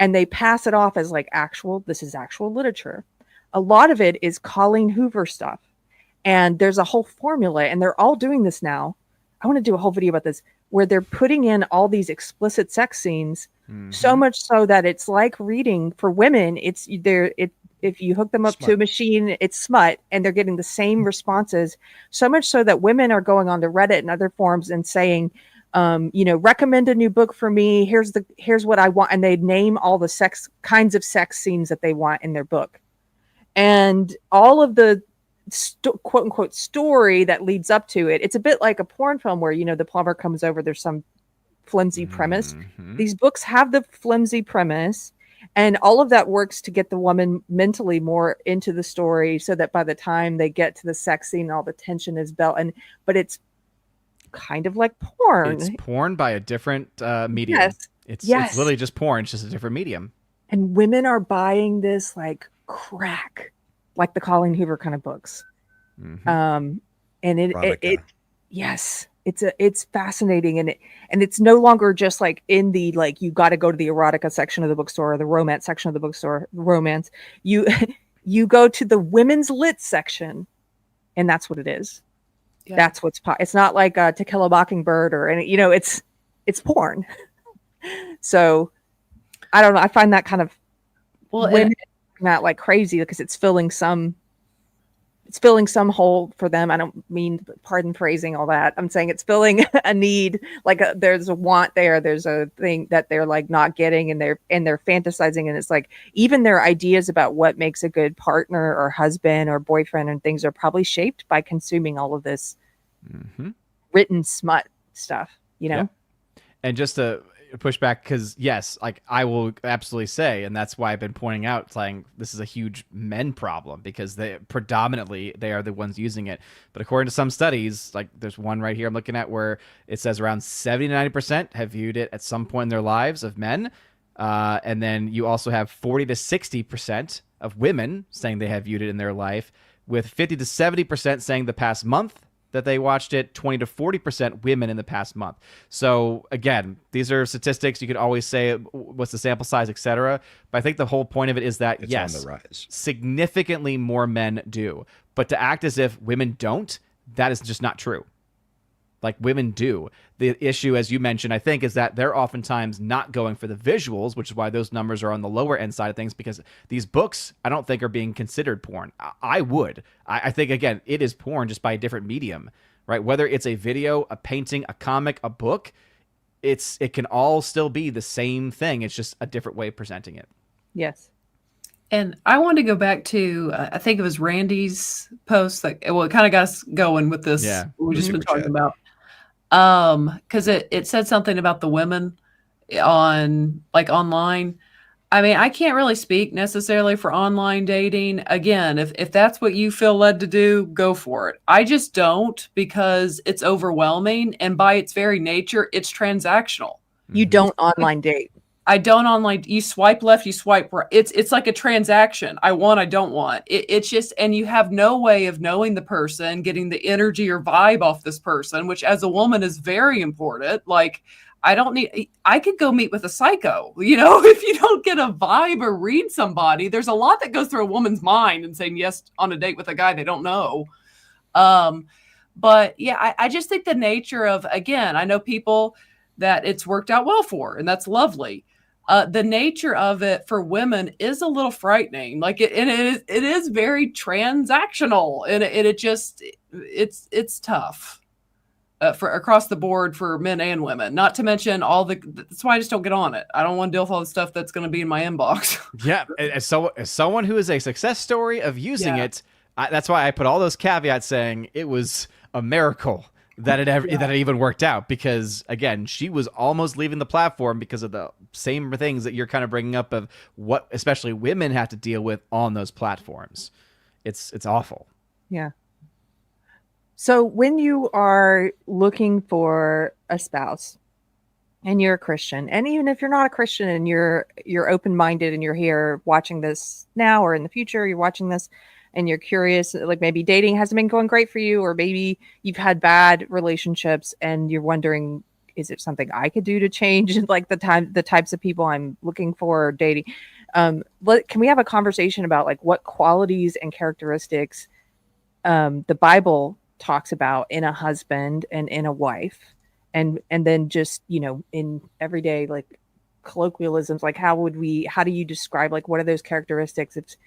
and they pass it off as like this is actual literature. A lot of it is Colleen Hoover stuff. And there's a whole formula, and they're all doing this now. I want to do a whole video about this, where they're putting in all these explicit sex scenes, so much so that it's like reading for women. If you hook them up to a machine, it's smut, and they're getting the same responses. So much so that women are going on to Reddit and other forums and saying, recommend a new book for me. Here's what I want. And they name all the kinds of sex scenes that they want in their book. And all of the quote unquote story that leads up to it. It's a bit like a porn film where, the plumber comes over, there's some flimsy premise. These books have the flimsy premise, and all of that works to get the woman mentally more into the story, so that by the time they get to the sex scene, all the tension is built. But it's kind of like porn. It's porn by a different medium. Yes. It's literally just porn. It's just a different medium. And women are buying this like crack, like the Colleen Hoover kind of books. And it's fascinating. And it's no longer just like in the, like, you got to go to the erotica section of the bookstore or the romance section of the bookstore, romance. You go to the women's lit section, and that's what it is. Yeah. That's what's it's not like To Kill a Mockingbird or any, it's porn. So I don't know. I find that kind of women not like crazy because it's filling some hole for them. I don't mean, pardon phrasing all that. I'm saying it's filling a need, like there's a want there. There's a thing that they're like not getting, and they're fantasizing. And it's like, even their ideas about what makes a good partner or husband or boyfriend and things are probably shaped by consuming all of this written smut stuff, Yeah. And just to push back, because yes, like I will absolutely say, and that's why I've been pointing out, saying this is a huge men problem, because they are the ones using it. But according to some studies, like there's one right here I'm looking at where it says around 70 to 90% have viewed it at some point in their lives of men, and then you also have 40 to 60% of women saying they have viewed it in their life, with 50 to 70% saying the past month that they watched it, 20 to 40% women in the past month. So again, these are statistics. You could always say what's the sample size, etc. But I think the whole point of it is that, It's yes, on the rise. significantly more men do. But to act as if women don't, that is just not true. Like, women do. The issue, as you mentioned, I think, is that they're oftentimes not going for the visuals, which is why those numbers are on the lower end side of things, because these books, I don't think, are being considered porn. I would. I think, again, it is porn just by a different medium, right? Whether it's a video, a painting, a comic, a book, it can all still be the same thing. It's just a different way of presenting it. Yes. And I want to go back to, I think it was Randy's post that, well, it kind of got us going with this. Yeah. We've just been Super talking chat. about. Because it said something about the women on like online. I mean, I can't really speak necessarily for online dating. Again, if that's what you feel led to do, go for it. I just don't, because it's overwhelming, and by its very nature, it's transactional. You don't online date. I don't online. You swipe left, you swipe right. It's like a transaction. I want, I don't want. It's just, and you have no way of knowing the person, getting the energy or vibe off this person, which as a woman is very important. Like, I could go meet with a psycho, if you don't get a vibe or read somebody. There's a lot that goes through a woman's mind and saying yes on a date with a guy they don't know. But yeah, I just think the nature of, again, I know people that it's worked out well for, and that's lovely. The nature of it for women is a little frightening. Like it is very transactional, and it's tough for across the board for men and women. Not to mention that's why I just don't get on it. I don't want to deal with all the stuff that's going to be in my inbox. Yeah, as someone who is a success story of using it, that's why I put all those caveats saying it was a miracle that it even worked out, because again, she was almost leaving the platform because of the same things that you're kind of bringing up of what especially women have to deal with on those platforms. It's awful. Yeah. So when you are looking for a spouse and you're a Christian, and even if you're not a Christian and you're open-minded and you're here watching this now or in the future, you're watching this and you're curious, like maybe dating hasn't been going great for you, or maybe you've had bad relationships and you're wondering, is it something I could do to change like the types of people I'm looking for or dating? Can we have a conversation about like what qualities and characteristics the Bible talks about in a husband and in a wife, and then just, in everyday like colloquialisms, like how do you describe, like, what are those characteristics? It's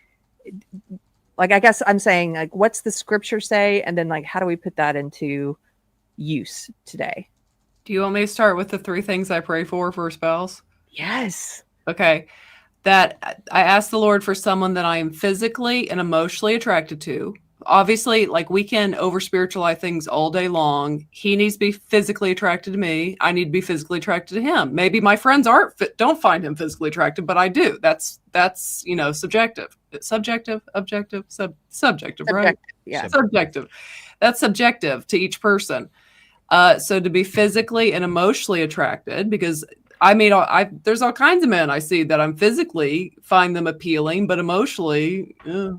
like, I guess I'm saying, like, what's the scripture say? And then, like, how do we put that into use today? Do you want me to start with the 3 things I pray for a spouse? Yes. Okay. That I ask the Lord for someone that I am physically and emotionally attracted to. Obviously, like, we can over spiritualize things all day long. He needs to be physically attracted to me. I need to be physically attracted to him. Maybe my friends don't find him physically attractive, but I do. That's subjective. Subjective, objective, subjective, right? Yeah. Subjective. That's subjective to each person. So to be physically and emotionally attracted, because I mean, there's all kinds of men I see that I'm physically find them appealing, but emotionally, so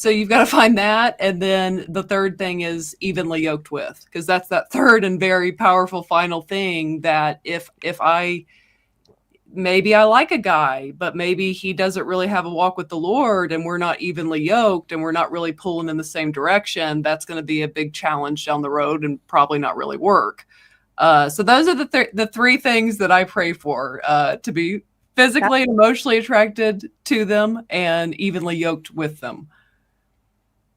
you've got to find that. And then the third thing is evenly yoked with, because that's that third and very powerful final thing, that if I maybe I like a guy, but maybe he doesn't really have a walk with the Lord, and we're not evenly yoked, and we're not really pulling in the same direction. That's going to be a big challenge down the road and probably not really work. So those are the three things that I pray for, to be physically and emotionally attracted to them and evenly yoked with them.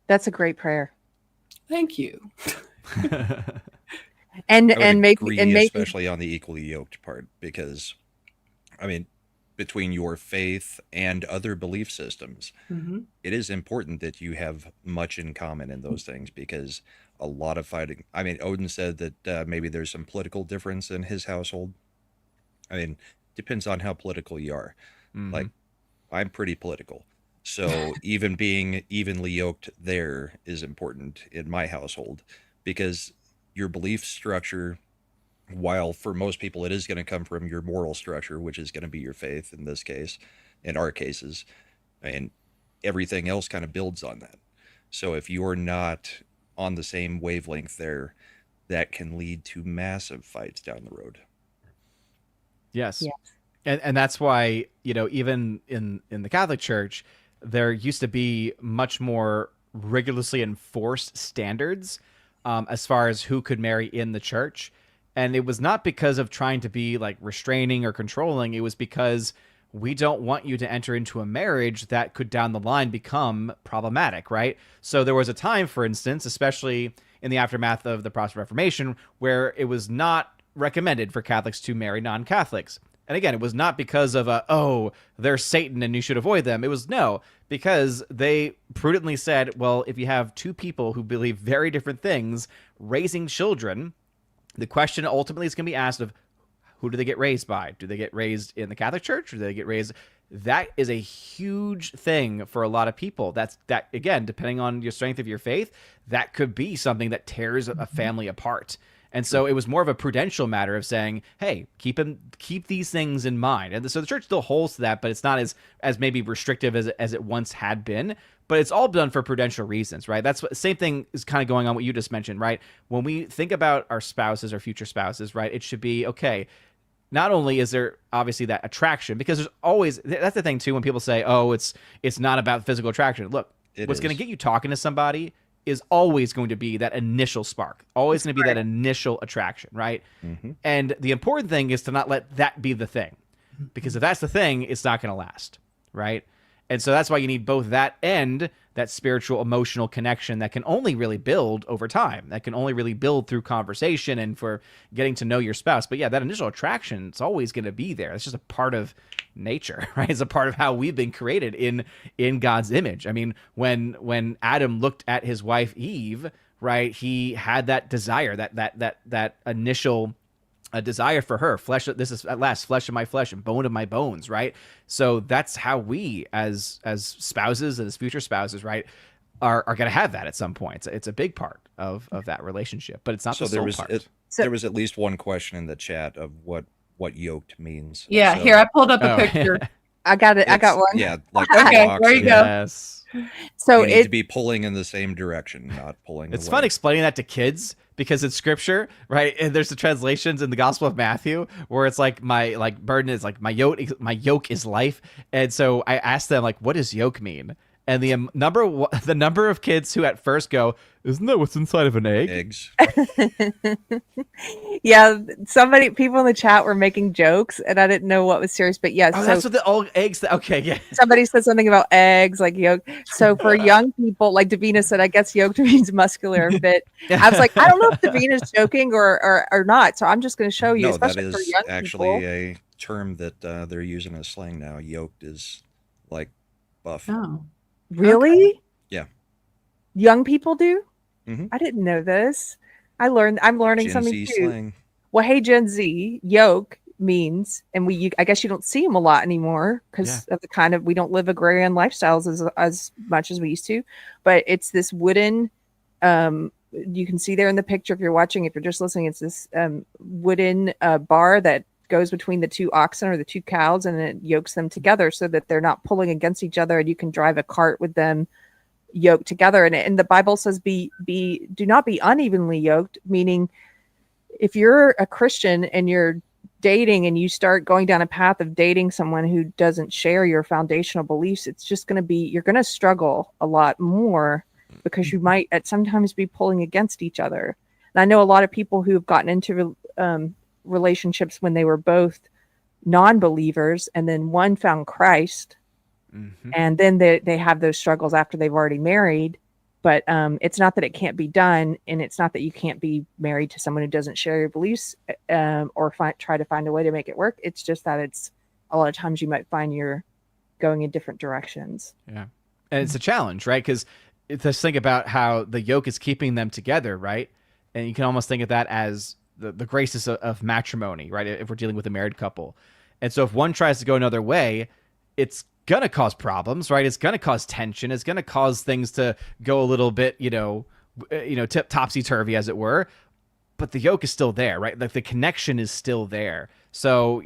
That's a great prayer. Thank you. And I would make agree, and make especially on the equally yoked part, because, I mean, between your faith and other belief systems, it is important that you have much in common in those things, because a lot of fighting. I mean, Odin said that maybe there's some political difference in his household. I mean, depends on how political you are. Like, I'm pretty political. So even being evenly yoked there is important in my household, because your belief structure, while for most people it is going to come from your moral structure, which is going to be your faith in this case, in our cases, and everything else kind of builds on that. So if you're not on the same wavelength there, that can lead to massive fights down the road. Yes. Yes. And that's why, even in the Catholic Church, there used to be much more rigorously enforced standards as far as who could marry in the church. And it was not because of trying to be like restraining or controlling. It was because we don't want you to enter into a marriage that could down the line become problematic, right? So there was a time, for instance, especially in the aftermath of the Protestant Reformation, where it was not recommended for Catholics to marry non-Catholics. And again, it was not because of they're Satan and you should avoid them. It was because they prudently said, well, if you have two people who believe very different things raising children, the question ultimately is going to be asked of who do they get raised by? Do they get raised in the Catholic Church, or do they get raised? That is a huge thing for a lot of people. That again, depending on your strength of your faith, that could be something that tears a family apart. And so it was more of a prudential matter of saying, hey, keep these things in mind. And so the church still holds to that, but it's not as maybe restrictive as it once had been. But it's all done for prudential reasons, right? That's what same thing is kind of going on what you just mentioned, right? When we think about our spouses, our future spouses, right, it should be, okay, not only is there obviously that attraction, because there's always, that's the thing too, when people say, oh, it's not about physical attraction. Look, what's going to get you talking to somebody is always going to be that initial spark, always going to be that initial attraction, right? And the important thing is to not let that be the thing, because if that's the thing, it's not going to last, right? And so that's why you need both that and that spiritual, emotional connection that can only really build over time, that can only really build through conversation and for getting to know your spouse. But yeah, that initial attraction, it's always going to be there. It's just a part of nature, right? It's a part of how we've been created in God's image. I mean, when Adam looked at his wife Eve, right, he had that desire, that initial a desire for her. Flesh, this is at last flesh of my flesh and bone of my bones, right? So that's how we as spouses and as future spouses, right, are going to have that at some point. It's a big part of that relationship, but it's not the sole part. There was at least one question in the chat of what yoked means. Yeah, so, here I pulled up a picture. I got it. I got one. Yeah, like okay, there you go. Yes. So you need to be pulling in the same direction, not pulling. It's away. fun explaining that to kids, because in scripture, right, and there's the translations in the Gospel of Matthew where it's like my burden is like my yoke is life. And so I asked them, like, what does yoke mean? And the number of kids who at first go, isn't that what's inside of an egg? Eggs. Yeah, people in the chat were making jokes, and I didn't know what was serious. But yes, that's what the old eggs. Okay, yeah. Somebody said something about eggs, like yolk. So for young people, like Davina said, I guess yoked means muscular and fit. I was like, I don't know if Davina's joking or not. So I'm just going to show you, No, especially that for is young actually people. a term that they're using as slang now. Yoked is like buff. Oh. Really? Okay. Yeah. Young people do? Mhm. I didn't know this. I'm learning Gen something Z too. slang. Well, hey, Gen Z, yoke means, and I guess you don't see them a lot anymore because of the kind of, we don't live agrarian lifestyles as much as we used to, but it's this wooden, you can see there in the picture if you're watching, if you're just listening, it's this wooden bar that goes between the two oxen or the two cows, and it yokes them together so that they're not pulling against each other, and you can drive a cart with them yoked together. And the Bible says do not be unevenly yoked, meaning if you're a Christian and you're dating and you start going down a path of dating someone who doesn't share your foundational beliefs, it's just going to be, you're going to struggle a lot more because you might at sometimes be pulling against each other. And I know a lot of people who have gotten into relationships when they were both non-believers, and then one found Christ, and then they have those struggles after they've already married. But it's not that it can't be done, and it's not that you can't be married to someone who doesn't share your beliefs, or try to find a way to make it work. It's just that it's a lot of times you might find you're going in different directions. Yeah, and it's a challenge, right? Because just think about how the yoke is keeping them together, right? And you can almost think of that as the graces of matrimony, right? If we're dealing with a married couple. And so if one tries to go another way, it's going to cause problems, right? It's going to cause tension. It's going to cause things to go a little bit, topsy-turvy, as it were. But the yoke is still there, right? Like the connection is still there. So,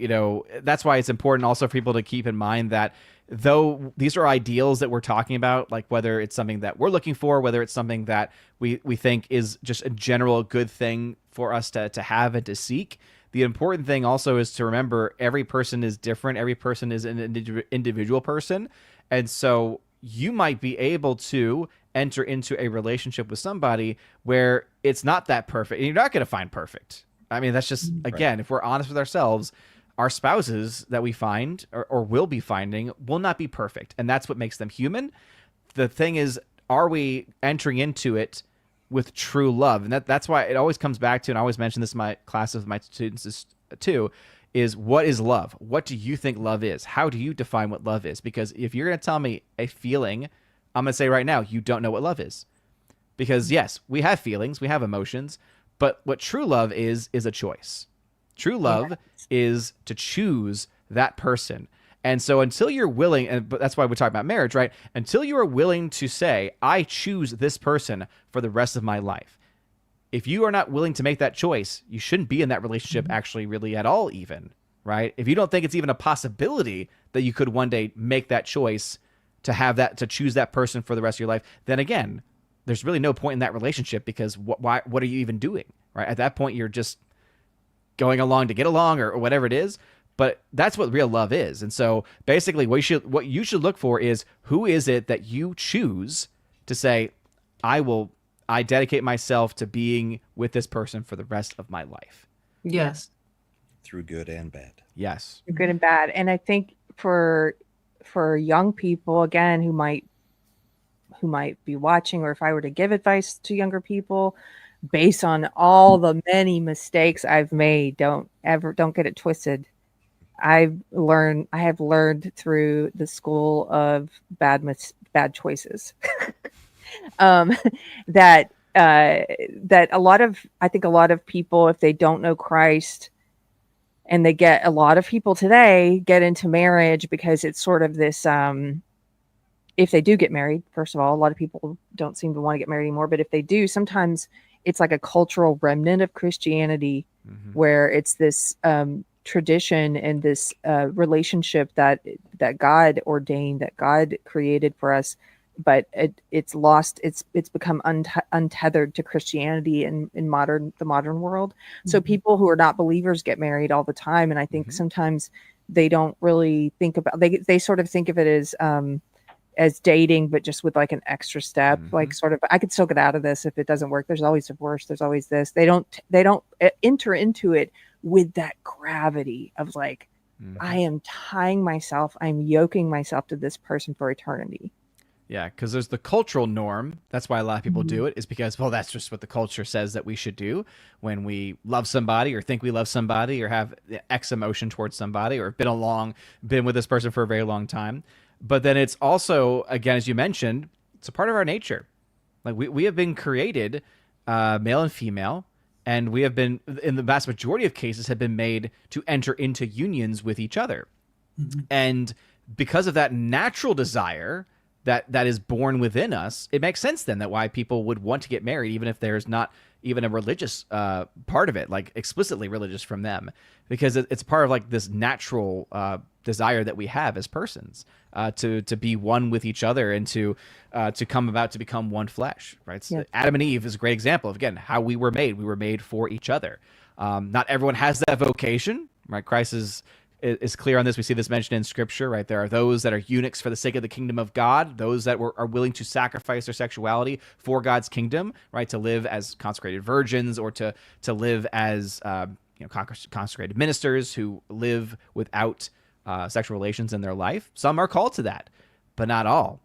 that's why it's important also for people to keep in mind that though these are ideals that we're talking about, like whether it's something that we're looking for, whether it's something that we think is just a general good thing for us to have and to seek, the important thing also is to remember every person is different. Every person is an individual person. And so you might be able to enter into a relationship with somebody where it's not that perfect. And you're not going to find perfect. I mean, that's just, again, if we're honest with ourselves, our spouses that we find or will be finding will not be perfect. And that's what makes them human. The thing is, are we entering into it with true love? And that's why it always comes back to, and I always mention this in my classes with my students too, is what is love? What do you think love is? How do you define what love is? Because if you're going to tell me a feeling, I'm going to say right now, you don't know what love is. Because yes, we have feelings, we have emotions, but what true love is a choice. True love is to choose that person. And so until you're willing, but that's why we're talking about marriage, right? Until you are willing to say, I choose this person for the rest of my life. If you are not willing to make that choice, you shouldn't be in that relationship actually really at all even, right? If you don't think it's even a possibility that you could one day make that choice to choose that person for the rest of your life, then again, there's really no point in that relationship, because what are you even doing, right? At that point, you're just going along to get along or whatever it is. But that's what real love is. And so basically what you should look for is, who is it that you choose to say, I dedicate myself to being with this person for the rest of my life. Yes. Through good and bad. Yes. Good and bad. And I think for young people, again, who might be watching, or if I were to give advice to younger people, based on all the many mistakes I've made, don't get it twisted. I have learned through the school of bad choices that a lot of people, if they don't know Christ, and a lot of people today get into marriage because it's sort of this, if they do get married, first of all, a lot of people don't seem to want to get married anymore, but if they do, sometimes it's like a cultural remnant of Christianity, where it's this tradition and this relationship that God ordained, that God created for us, but it's lost. It's become untethered to Christianity in the modern world. So people who are not believers get married all the time, and I think sometimes they don't really think about. They sort of think of it as dating, but just with like an extra step, like sort of, I could still get out of this if it doesn't work. There's always divorce. There's always this. They don't enter into it with that gravity of like, I am tying myself, I'm yoking myself to this person for eternity. Yeah, because there's the cultural norm. That's why a lot of people do it, is because, well, that's just what the culture says that we should do when we love somebody or think we love somebody or have X emotion towards somebody or been with this person for a very long time. But then it's also, again, as you mentioned, it's a part of our nature. Like we have been created male and female, and we have been, in the vast majority of cases, have been made to enter into unions with each other. And because of that natural desire that is born within us, it makes sense then that why people would want to get married, even if there's not even a religious part of it, like explicitly religious from them, because it's part of like this natural desire that we have as persons to be one with each other and to come about to become one flesh, right? So Adam and Eve is a great example of, again, how we were made. We were made for each other. Not everyone has that vocation, right? Christ is clear on this. We see this mentioned in Scripture, right? There are those that are eunuchs for the sake of the kingdom of God, those that are willing to sacrifice their sexuality for God's kingdom, right? To live as consecrated virgins, or to live as consecrated ministers who live without sexual relations in their life. Some are called to that, but not all.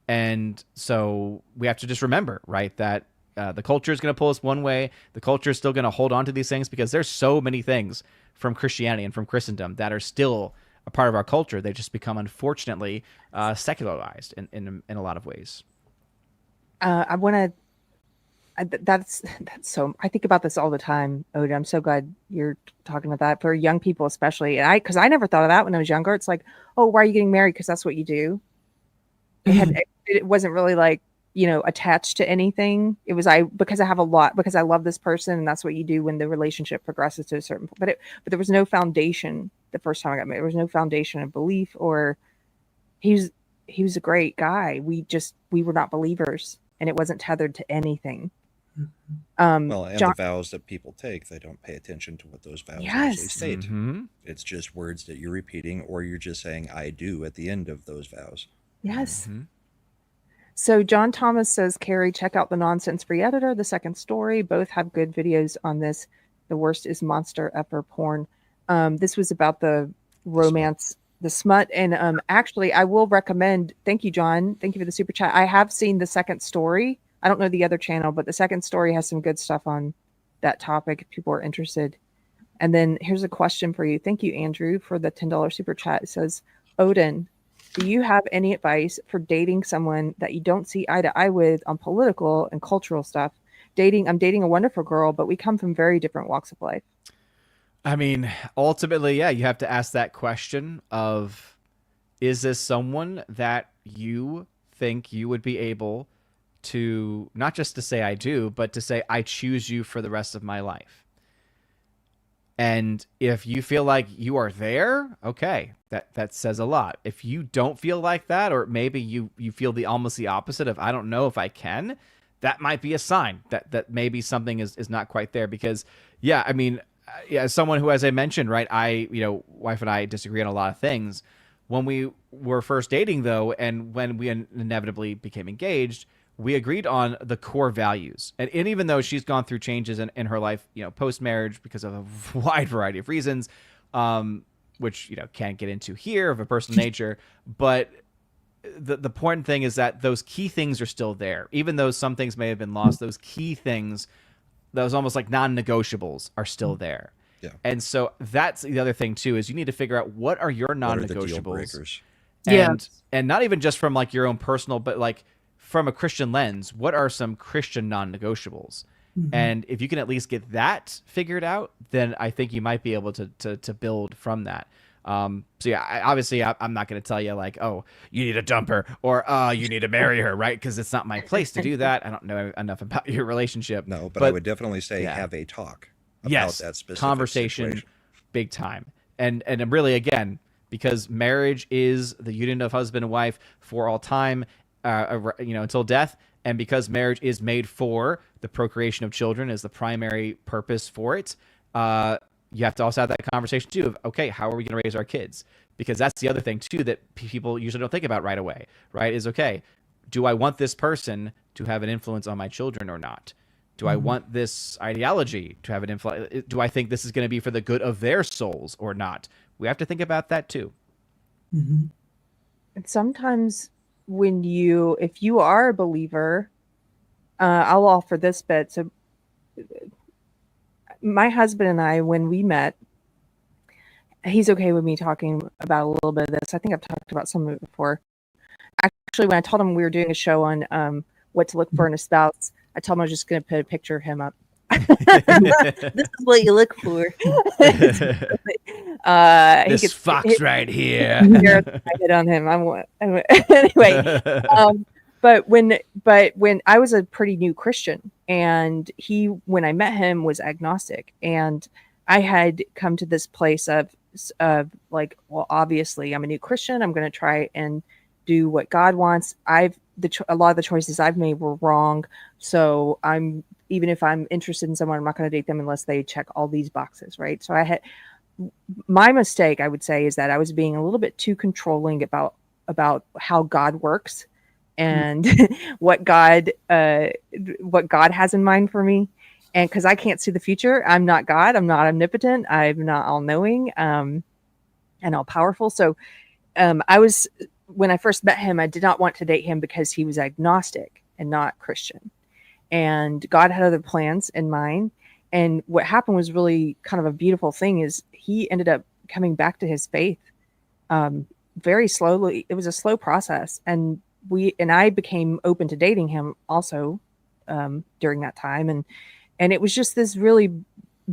And so we have to just remember, right, that the culture is going to pull us one way. The culture is still going to hold on to these things because there's so many things from Christianity and from Christendom that are still a part of our culture. They just become, unfortunately, secularized in a lot of ways. I want to. That's so. I think about this all the time, Odin. I'm so glad you're talking about that for young people, especially. And because I never thought of that when I was younger. It's like, oh, why are you getting married? Because that's what you do. It wasn't really like, attached to anything. It was because I love this person, and that's what you do when the relationship progresses to a certain point. But there was no foundation the first time I got married. There was no foundation of belief, or he was a great guy. We were not believers, and it wasn't tethered to anything. Well, and the vows that people take, they don't pay attention to what those vows actually state. Mm-hmm. It's just words that you're repeating, or you're just saying "I do" at the end of those vows. Yes. Mm-hmm. So John Thomas says, Keri, check out the Nonsense Free Editor, The Second Story. Both have good videos on this. The worst is monster upper porn. This was about the romance, the smut. And actually, I will recommend, thank you, John. Thank you for the super chat. I have seen The Second Story. I don't know the other channel, but The Second Story has some good stuff on that topic if people are interested. And then here's a question for you. Thank you, Andrew, for the $10 super chat. It says, Odin, do you have any advice for dating someone that you don't see eye to eye with on political and cultural stuff? I'm dating a wonderful girl, but we come from very different walks of life. I mean, ultimately, yeah, you have to ask that question of, is this someone that you think you would be able to, not just to say I do, but to say I choose you for the rest of my life? And if you feel like you are there, okay, that says a lot. If you don't feel like that, or maybe you feel almost the opposite of I don't know if I can, that might be a sign that maybe something is not quite there. Because yeah, I mean, as someone who, as I mentioned, right, wife and I disagree on a lot of things. When we were first dating, though, and when we inevitably became engaged, we agreed on the core values. And even though she's gone through changes in her life, post-marriage because of a wide variety of reasons, which, can't get into here of a personal nature, but the important thing is that those key things are still there. Even though some things may have been lost, those key things, those almost like non-negotiables are still there. Yeah. And so that's the other thing too, is you need to figure out what are your non-negotiables. What are the deal breakers? And not even just from like your own personal, but like from a Christian lens, what are some Christian non-negotiables? Mm-hmm. And if you can at least get that figured out, then I think you might be able to build from that. So yeah, obviously I'm not going to tell you like, oh, you need to dump her, or you need to marry her, right? Because it's not my place to do that. I don't know enough about your relationship. No, but I would definitely say have a talk about that specific conversation, situation. Big time. And really, again, because marriage is the union of husband and wife for all time, until death, and because marriage is made for the procreation of children as the primary purpose for it, you have to also have that conversation too of, okay, how are we going to raise our kids? Because that's the other thing too that people usually don't think about right away, right? Is, okay, do I want this person to have an influence on my children or not? Do I want this ideology to have an influence? Do I think this is going to be for the good of their souls or not? We have to think about that too. Mm-hmm. And sometimes if you are a believer, I'll offer this bit. So my husband and I, when we met, he's okay with me talking about a little bit of this. I think I've talked about some of it before. Actually, when I told him we were doing a show on what to look for in a spouse, I told him I was just going to put a picture of him up. This is what you look for. This fox right here. I hit on him. Anyway. But when I was a pretty new Christian, and when I met him, was agnostic, and I had come to this place of like, well, obviously I'm a new Christian. I'm going to try and do what God wants. A lot of the choices I've made were wrong. So even if I'm interested in someone, I'm not going to date them unless they check all these boxes. Right. So my mistake, I would say, is that I was being a little bit too controlling about how God works and what God has in mind for me. And because I can't see the future, I'm not God, I'm not omnipotent, I'm not all knowing, and all powerful. So when I first met him, I did not want to date him because he was agnostic and not Christian. And God had other plans in mind. And what happened was really kind of a beautiful thing is he ended up coming back to his faith very slowly. It was a slow process. And I became open to dating him also during that time. And it was just this really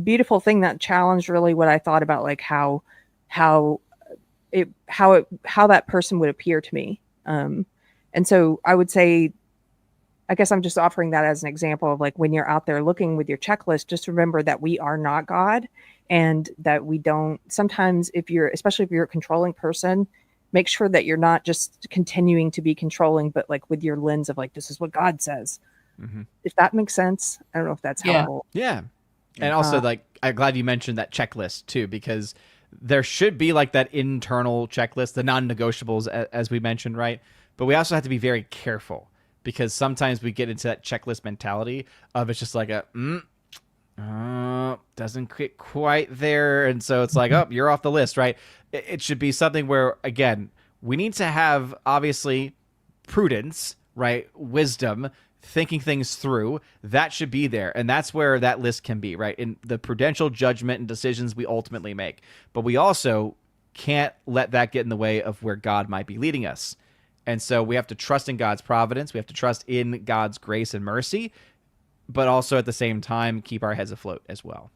beautiful thing that challenged really what I thought about, like how that person would appear to me. And so I would say, I guess I'm just offering that as an example of, like, when you're out there looking with your checklist, just remember that we are not God, and that we don't sometimes, especially if you're a controlling person, make sure that you're not just continuing to be controlling, but like with your lens of like, this is what God says. Mm-hmm. If that makes sense. I don't know if that's helpful. Yeah. And also, like, I'm glad you mentioned that checklist too, because there should be like that internal checklist, the non-negotiables, as we mentioned, right? But we also have to be very careful, because sometimes we get into that checklist mentality of it's just like doesn't get quite there. And so it's like, oh, you're off the list, right? It should be something where, again, we need to have, obviously, prudence, right? Wisdom, thinking things through. That should be there. And that's where that list can be, right? In the prudential judgment and decisions we ultimately make. But we also can't let that get in the way of where God might be leading us. And so we have to trust in God's providence. We have to trust in God's grace and mercy, but also at the same time, keep our heads afloat as well.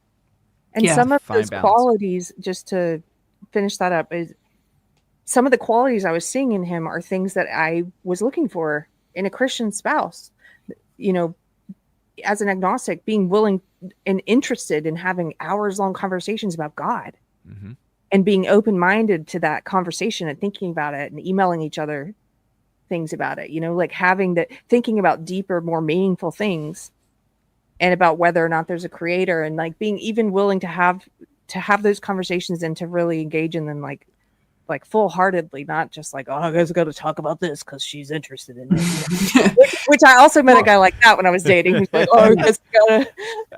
And some of Fine those balance. qualities, just to finish that up, is some of the qualities I was seeing in him are things that I was looking for in a Christian spouse. You know, as an agnostic, being willing and interested in having hours-long conversations about God, Mm-hmm. and being open-minded to that conversation and thinking about it and emailing each other things about it, like thinking about deeper, more meaningful things, and about whether or not there's a creator, and like being even willing to have those conversations and to really engage in them like full-heartedly, not just like, oh, I guys got to talk about this because she's interested in it. which I also met a guy like that when I was dating. He's like, oh, I guess we gotta.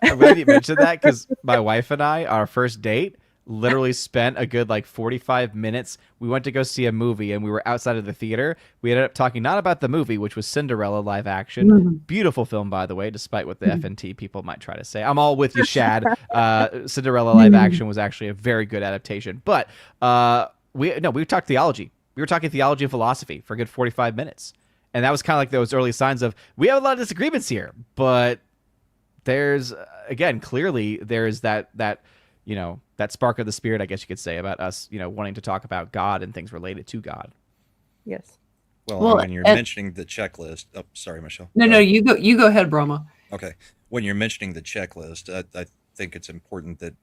I'm glad you mentioned that, because my wife and I, our first date, literally spent a good 45 minutes. We went to go see a movie, and we were outside of the theater. We ended up talking not about the movie, which was Cinderella live action. Mm-hmm. Beautiful film, by the way, despite what the FNT people might try to say. I'm all with you, Shad. Cinderella live action was actually a very good adaptation. But we talked theology. We were talking theology and philosophy for a good 45 minutes. And that was kind of like those early signs of, we have a lot of disagreements here, but there's, again, clearly there's that spark of the spirit, I guess you could say, about us, wanting to talk about God and things related to God. Yes. Well, when you're mentioning the checklist, oh, sorry, Michelle. No, you go ahead, Brahma. Okay. When you're mentioning the checklist, I think it's important that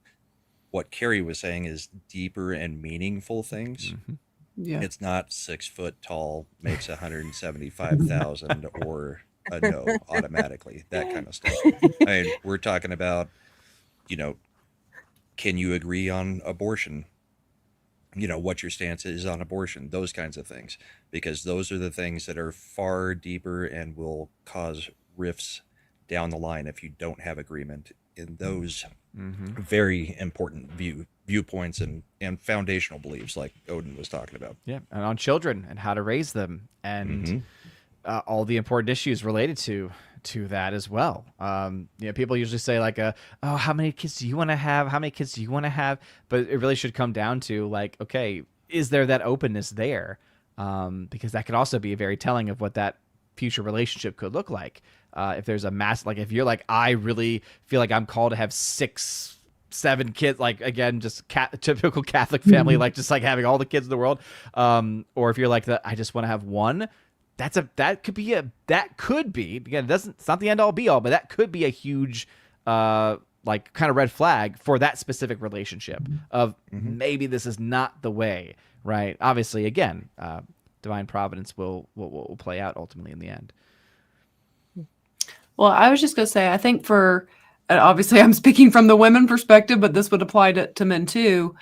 what Keri was saying is deeper and meaningful things. Mm-hmm. Yeah. It's not 6 foot tall makes 175,000 or a no automatically, that kind of stuff. I mean, we're talking about, can you agree on abortion? What your stance is on abortion, those kinds of things, because those are the things that are far deeper and will cause rifts down the line if you don't have agreement in those very important viewpoints and foundational beliefs, like Odin was talking about. Yeah, and on children and how to raise them, and all the important issues related to that as well. People usually say like, oh, how many kids do you want to have? How many kids do you want to have? But it really should come down to like, okay, is there that openness there? Because that could also be very telling of what that future relationship could look like. If there's a mass, like if you're like, I really feel like I'm called to have 6, 7 kids, like again, just typical Catholic family, like just like having all the kids in the world. Or if you're like I just want to have one, that could be again, it's not the end all be all, but that could be a huge, like kind of red flag for that specific relationship of maybe this is not the way, right? Obviously, again, divine providence will play out ultimately in the end. Well, I was just going to say, I think obviously I'm speaking from the women perspective, but this would apply to men too.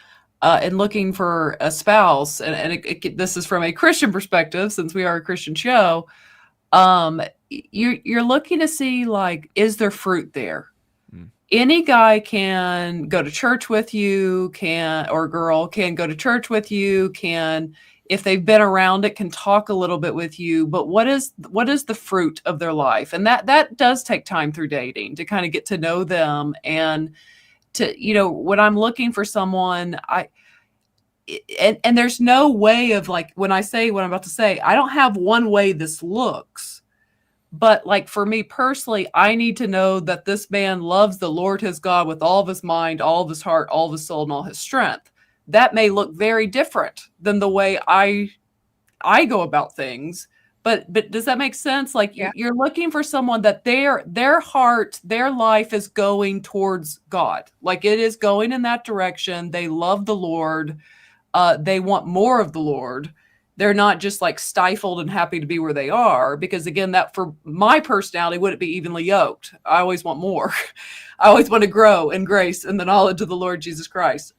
and looking for a spouse, and this is from a Christian perspective, since we are a Christian show, you're looking to see, like, is there fruit there? Any guy can go to church with you, or girl can go to church with you, if they've been around it, can talk a little bit with you, but what is the fruit of their life? And that does take time through dating to kind of get to know them. And to, when I'm looking for someone, and there's no way of, like, when I say what I'm about to say, I don't have one way this looks. But, like, for me personally, I need to know that this man loves the Lord his God with all of his mind, all of his heart, all of his soul, and all his strength. That may look very different than the way I go about things. But does that make sense? Like, you're looking for someone that their heart, their life is going towards God. Like, it is going in that direction. They love the Lord. They want more of the Lord. They're not just, like, stifled and happy to be where they are, because, again, that for my personality wouldn't be evenly yoked. I always want more. I always want to grow in grace and the knowledge of the Lord Jesus Christ.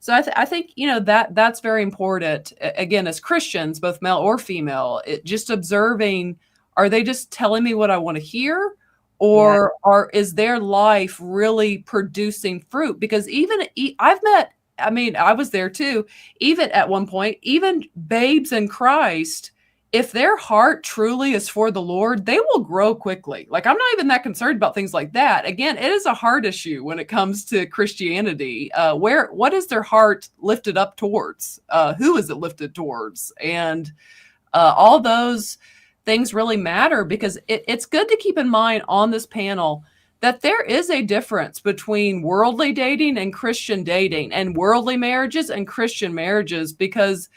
So I think, that's very important. Again, as Christians, both male or female, just observing, are they just telling me what I want to hear? Or is their life really producing fruit? Because I was there too. Even at one point, even babes in Christ, if their heart truly is for the Lord, they will grow quickly. Like, I'm not even that concerned about things like that. Again, it is a heart issue when it comes to Christianity. What is their heart lifted up towards? Who is it lifted towards? And all those things really matter, because it's good to keep in mind on this panel that there is a difference between worldly dating and Christian dating, and worldly marriages and Christian marriages, because,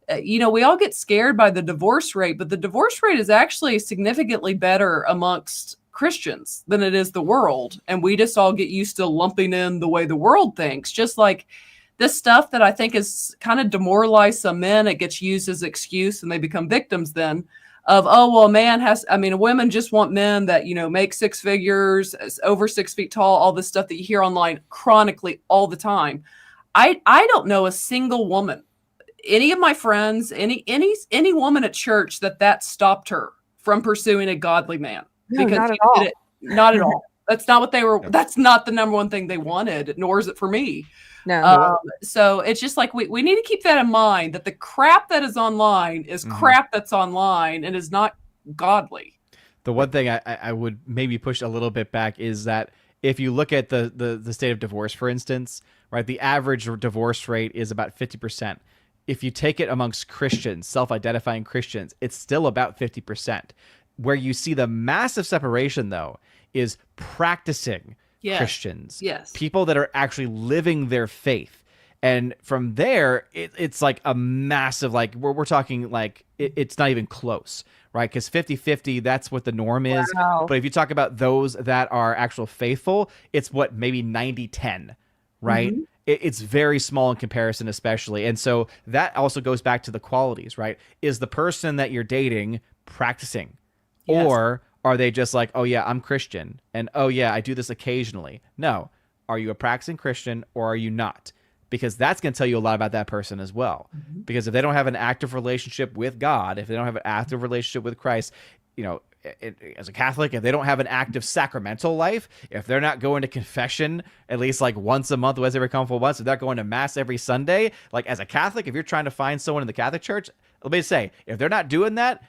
we all get scared by the divorce rate, but the divorce rate is actually significantly better amongst Christians than it is the world. And we just all get used to lumping in the way the world thinks. Just like this stuff that I think is kind of demoralized some men, it gets used as excuse and they become victims then of, oh, well, women just want men that, make six figures, over 6 feet tall, all this stuff that you hear online chronically all the time. I don't know a single woman, any of my friends, any woman at church that stopped her from pursuing a godly man. No, because not at all. Not at all. That's not what they were. That's not the number one thing they wanted, nor is it for me. No. So it's just like we need to keep that in mind, that the crap that is online is crap that's online and is not godly. The one thing I would maybe push a little bit back is that if you look at the state of divorce, for instance, right, the average divorce rate is about 50%. If you take it amongst Christians, self-identifying Christians, it's still about 50%. Where you see the massive separation, though, is practicing Christians. Yes. People that are actually living their faith. And from there, it's like a massive, like, we're talking like it's not even close, right? Because 50-50, that's what the norm is. Wow. But if you talk about those that are actual faithful, it's what, maybe 90-10, right? Mm-hmm. It's very small in comparison, especially. And so that also goes back to the qualities, right? Is the person that you're dating practicing? Yes. Or are they just like, oh, yeah, I'm Christian, and oh, yeah, I do this occasionally? No. Are you a practicing Christian, or are you not? Because that's going to tell you a lot about that person as well. Mm-hmm. Because if they don't have an active relationship with God, if they don't have an active relationship with Christ, as a Catholic, if they don't have an active sacramental life, if they're not going to confession at least like once a month, once every couple once, if they're going to mass every Sunday, like, as a Catholic, if you're trying to find someone in the Catholic Church, let me say, if they're not doing that,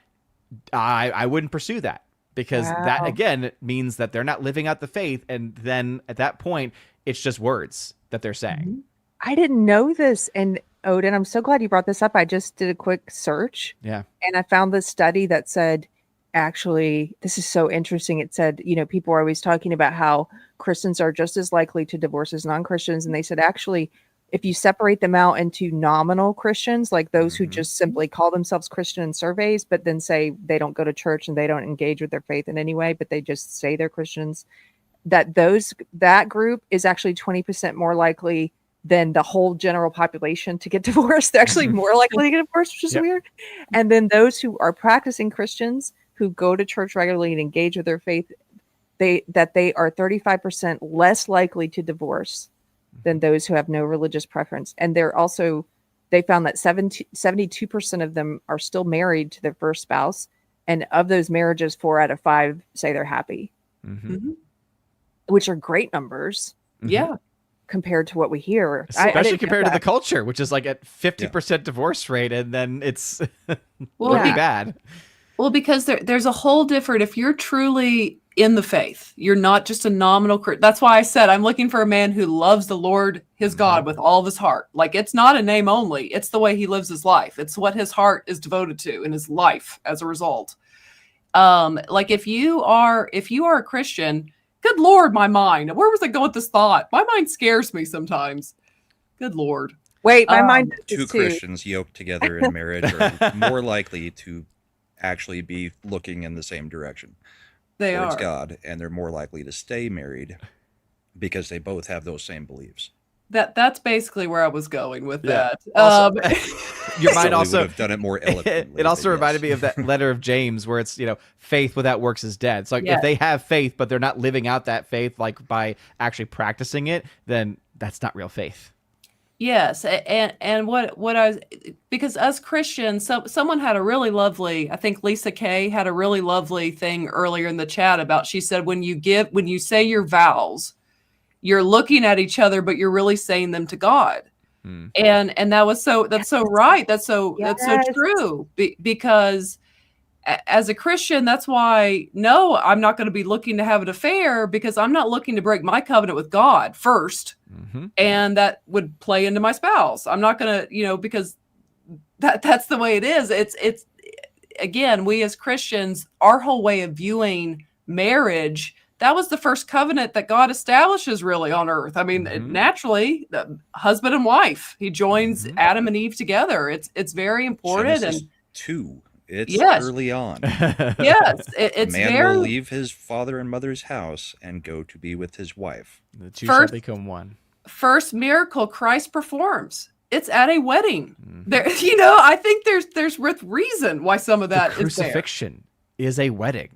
I wouldn't pursue that. Because that, again, means that they're not living out the faith. And then at that point, it's just words that they're saying. I didn't know this. And Odin, I'm so glad you brought this up. I just did a quick search. Yeah. And I found this study that said, actually, this is so interesting. It said, people are always talking about how Christians are just as likely to divorce as non-Christians. And they said, actually, if you separate them out into nominal Christians, like those who just simply call themselves Christian in surveys, but then say they don't go to church and they don't engage with their faith in any way, but they just say they're Christians, that group is actually 20% more likely than the whole general population to get divorced. They're actually more likely to get divorced, which is weird. And then those who are practicing Christians who go to church regularly and engage with their faith, they are 35% less likely to divorce than those who have no religious preference. And they found that 72% of them are still married to their first spouse. And of those marriages, 4 out of 5 say they're happy, which are great numbers. Yeah. Compared to what we hear. Especially compared to the culture, which is like at 50% divorce rate, and then it's really bad. Well, because there's a whole different, if you're truly in the faith, you're not just a nominal Christian. That's why I said I'm looking for a man who loves the Lord, his God, with all of his heart. Like, it's not a name only. It's the way he lives his life. It's what his heart is devoted to in his life as a result. Like if you are a Christian, good Lord, my mind. Where was I going with this thought? My mind scares me sometimes. Good Lord. Wait, my mind two Christians yoked together in marriage are more likely to actually be looking in the same direction towards God, and they're more likely to stay married because they both have those same beliefs. That's basically where I was going with that. Also, your mind also would have done it more eloquently. It also reminded me of that letter of James where it's, faith without works is dead. So like if they have faith but they're not living out that faith like by actually practicing it, then that's not real faith. Yes, and what I was, because us Christians, someone had a really lovely, I think Lisa Kay had a really lovely thing earlier in the chat about, she said when you say your vows, you're looking at each other, but you're really saying them to God. And that's so right. That's so true. Because as a Christian, that's why, no, I'm not going to be looking to have an affair, because I'm not looking to break my covenant with God first. And that would play into my spouse. I'm not going to, because that's the way it is. It's again, we as Christians, our whole way of viewing marriage, that was the first covenant that God establishes really on earth. I mean, naturally, the husband and wife, he joins Adam and Eve together. It's very important. Genesis 2. It's early on. Yes, it's a man will leave his father and mother's house and go to be with his wife. The two shall become one. First miracle Christ performs. It's at a wedding. There, I think there's with reason why some of that the crucifixion is a wedding.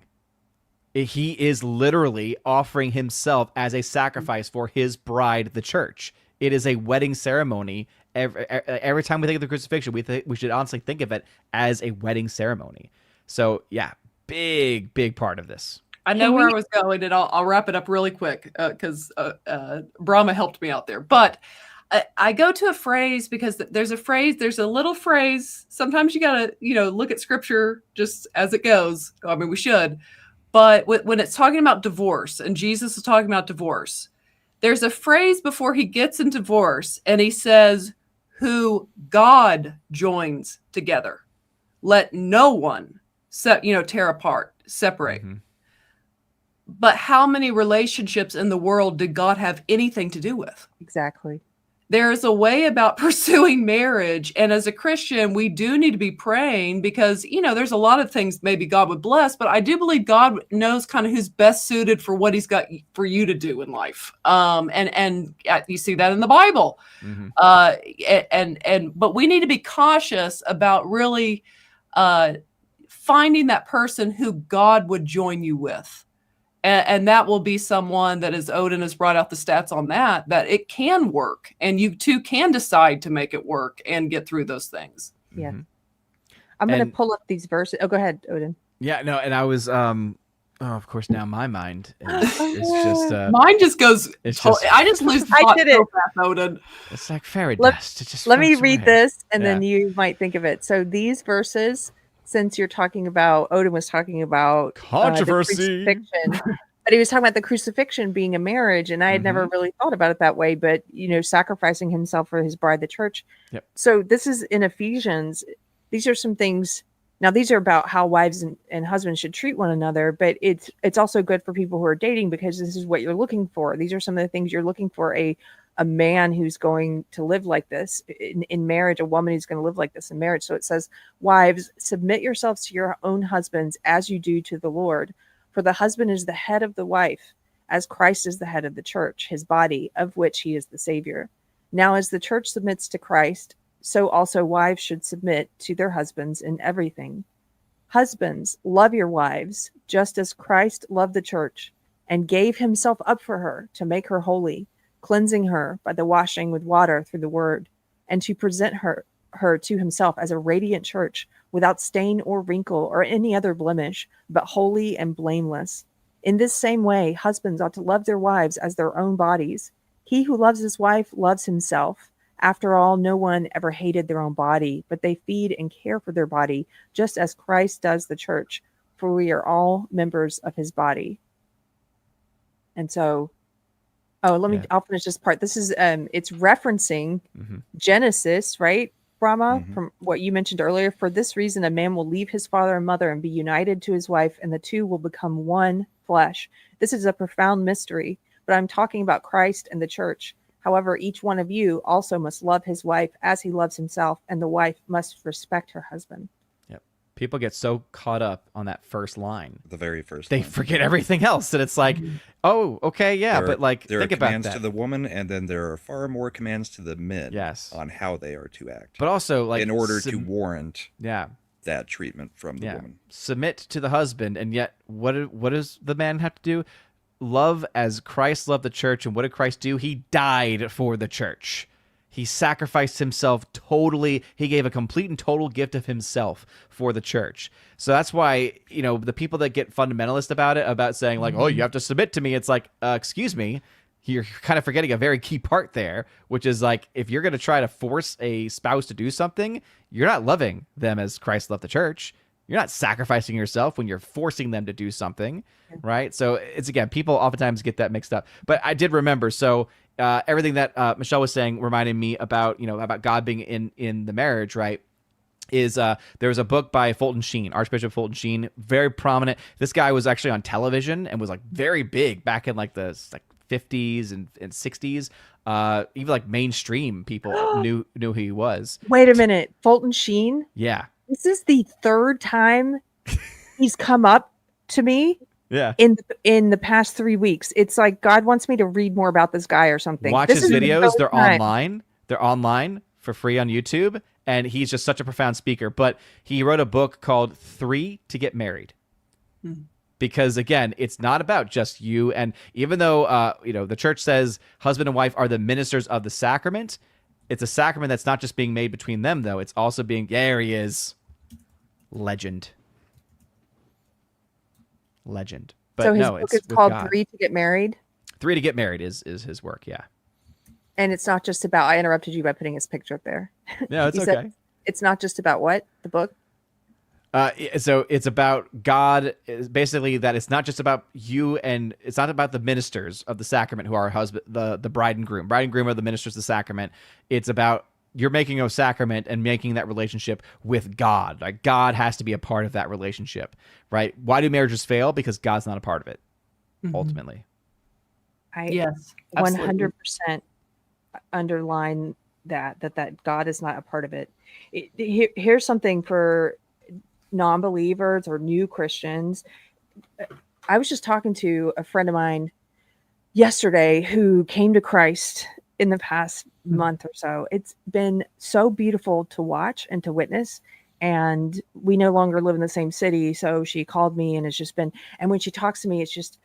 He is literally offering himself as a sacrifice for his bride, the church. It is a wedding ceremony. Every time we think of the crucifixion, we should honestly think of it as a wedding ceremony. So yeah, big part of this. I know where I was going, and I'll wrap it up really quick because Brahma helped me out there. But I go to a phrase because there's a little phrase. Sometimes you gotta look at scripture just as it goes. I mean, we should. But when it's talking about divorce, and Jesus is talking about divorce, there's a phrase before he gets in divorce, and he says, who God joins together. Let no one tear apart, separate. But how many relationships in the world did God have anything to do with? Exactly. There is a way about pursuing marriage. And as a Christian, we do need to be praying because, there's a lot of things maybe God would bless, but I do believe God knows kind of who's best suited for what he's got for you to do in life. And you see that in the Bible. But we need to be cautious about really finding that person who God would join you with. And that will be someone that, as Odin has brought out the stats on that it can work. And you too can decide to make it work and get through those things. Yeah. I'm going to pull up these verses. Oh, go ahead, Odin. Yeah, no. And I was, of course, now my mind is just. Mine just goes. I just lose the thought so fast, Odin. It's like fairy dust. It just let me read this and then you might think of it. So these verses, since you're talking about, Odin was talking about controversy, the crucifixion, but he was talking about the crucifixion being a marriage, and I had never really thought about it that way. But sacrificing himself for his bride, the church. Yep. So this is in Ephesians. These are some things. Now these are about how wives and husbands should treat one another, but it's also good for people who are dating because this is what you're looking for. These are some of the things you're looking for. A man who's going to live like this in marriage, a woman who's going to live like this in marriage. So it says, wives, submit yourselves to your own husbands as you do to the Lord. For the husband is the head of the wife, as Christ is the head of the church, his body, of which he is the Savior. Now, as the church submits to Christ, so also wives should submit to their husbands in everything. Husbands, love your wives, just as Christ loved the church and gave himself up for her to make her holy, cleansing her by the washing with water through the word, and to present her to himself as a radiant church, without stain or wrinkle or any other blemish, but holy and blameless. In this same way, husbands ought to love their wives as their own bodies. He who loves his wife loves himself. After all, no one ever hated their own body, but they feed and care for their body, just as Christ does the church, for we are all members of his body. And so, I'll finish this part. This is, it's referencing Genesis, right, Brahma, from what you mentioned earlier. For this reason, a man will leave his father and mother and be united to his wife, and the two will become one flesh. This is a profound mystery, but I'm talking about Christ and the church. However, each one of you also must love his wife as he loves himself, and the wife must respect her husband. Yep. People get so caught up on that first line. The very first They line. forget everything else. And it's like, oh, okay, yeah, but like, there think are about commands that. to the woman, and then there are far more commands to the men Yes. on how they are to act. But also, like, in order to warrant yeah, that treatment from the woman. submit to the husband, and yet what does the man have to do? Love as Christ loved the church. And what did Christ do? He died for the church. He sacrificed himself totally. He gave a complete and total gift of himself for the church. So that's why, the people that get fundamentalist about it, about saying like, oh, you have to submit to me. It's like, excuse me, you're kind of forgetting a very key part there, which is like, if you're going to try to force a spouse to do something, you're not loving them as Christ loved the church. You're not sacrificing yourself when you're forcing them to do something, right? So it's, again, people oftentimes get that mixed up. But I did remember, so everything that Michelle was saying reminded me about, about God being in the marriage, right? Is there was a book by Fulton Sheen, Archbishop Fulton Sheen, very prominent. This guy was actually on television and was like very big back in like the 50s and 60s. Even like mainstream people knew who he was. Wait a minute, Fulton Sheen? Yeah. This is the third time he's come up to me Yeah. in the past 3 weeks. It's like God wants me to read more about this guy or something. Watch This his is the videos. third They're time. online. They're online for free on YouTube. And he's just such a profound speaker. But he wrote a book called 3 to Get Married. Because, again, it's not about just you. And even though, the church says husband and wife are the ministers of the sacrament, it's a sacrament that's not just being made between them, though. It's also being, there he is. Legend. But so his no, book it's is with called God. 3 to Get Married. 3 to Get Married is his work, yeah. And it's not just about, I interrupted you by putting his picture up there. No, it's You okay. said it's not just about what? The book? So it's about God, basically that it's not just about you, and it's not about the ministers of the sacrament who are husband, the bride and groom. Bride and groom are the ministers of the sacrament. It's about you're making a sacrament and making that relationship with God. Like God has to be a part of that relationship, right? Why do marriages fail? Because God's not a part of it, ultimately. I Yes, 100% underline that God is not a part of it. Here's something for non-believers or new Christians. I was just talking to a friend of mine yesterday who came to Christ in the past month or so. It's been so beautiful to watch and to witness. And we no longer live in the same city. So she called me, and it's just been, and when she talks to me, it's just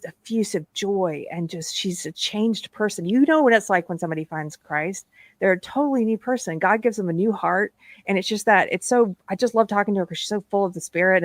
effusive joy, and just, she's a changed person. You know what it's like when somebody finds Christ. They're a totally new person. God gives them a new heart. And it's just that it's so, I just love talking to her because she's so full of the Spirit.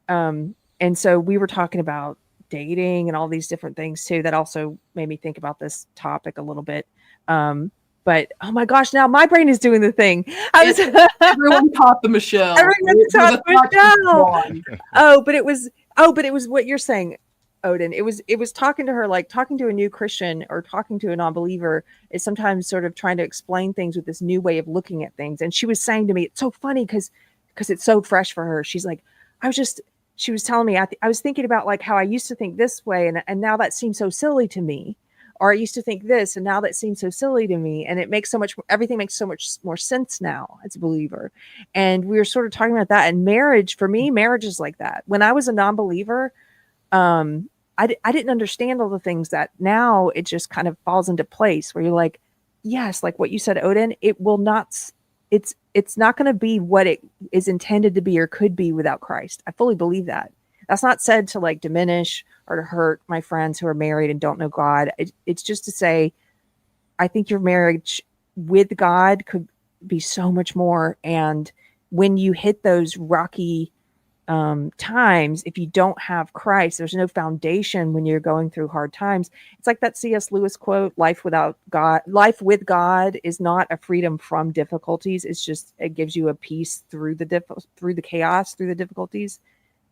And so we were talking about dating and all these different things too, that also made me think about this topic a little bit. But oh my gosh, now my brain is doing the thing. Everyone caught the Michelle. Everyone It was caught a thought Michelle. But it was what you're saying, Odin. It was talking to her, like talking to a new Christian or talking to a non-believer is sometimes sort of trying to explain things with this new way of looking at things. And she was saying to me, it's so funny because it's so fresh for her. She's like, she was telling me, I was thinking about like how I used to think this way, and now that seems so silly to me. Or I used to think this, and now that seems so silly to me. And everything makes so much more sense now as a believer. And we were sort of talking about that. And marriage, for me, marriage is like that. When I was a non-believer, I didn't understand all the things that now it just kind of falls into place where you're like, yes, like what you said, Odin, it's not going to be what it is intended to be or could be without Christ. I fully believe that. That's not said to like diminish or to hurt my friends who are married and don't know God. It's just to say, I think your marriage with God could be so much more. And when you hit those rocky times, if you don't have Christ, there's no foundation when you're going through hard times. It's like that C.S. Lewis quote, life with God is not a freedom from difficulties. It's just, it gives you a peace through the chaos, through the difficulties.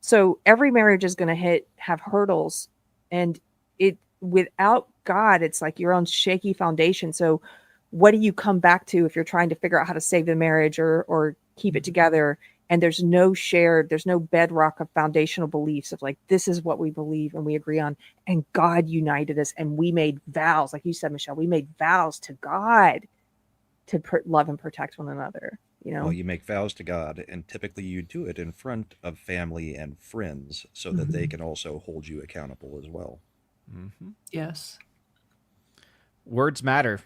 So every marriage is going to have hurdles, and without God, it's like you're on shaky foundation. So what do you come back to if you're trying to figure out how to save the marriage or keep it together? And there's no bedrock of foundational beliefs of like, this is what we believe and we agree on. And God united us, and we made vows. Like you said, Michelle, we made vows to God to love and protect one another. Well, you make vows to God, and typically you do it in front of family and friends so that they can also hold you accountable as well. Mm-hmm. Yes. Words matter,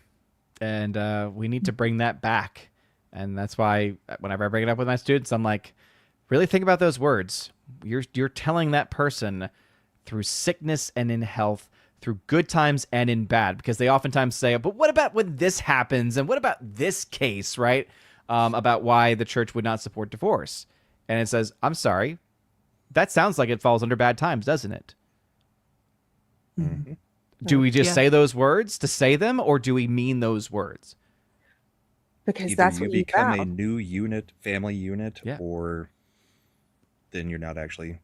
and we need to bring that back. And that's why whenever I bring it up with my students, I'm like, really think about those words. You're telling that person through sickness and in health, through good times and in bad, because they oftentimes say, but what about when this happens? And what about this case, right? About why the church would not support divorce. And it says, I'm sorry, that sounds like it falls under bad times, doesn't it? Mm-hmm. Do we just say those words to say them, or do we mean those words? Because Either that's you what you become vow. a new unit, family unit, Yeah. or then you're not actually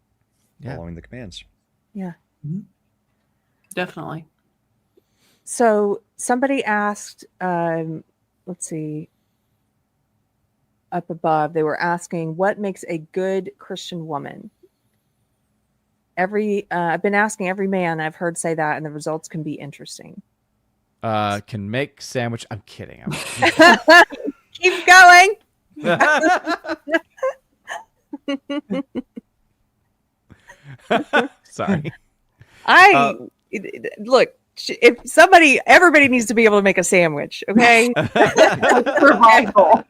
following the commands. Yeah. Definitely. So somebody asked, let's see, up above, they were asking, what makes a good Christian woman? I've been asking every man I've heard say that, and the results can be interesting. Can make sandwich. I'm kidding. Keep going. Sorry. Look, if everybody needs to be able to make a sandwich, okay? Survival.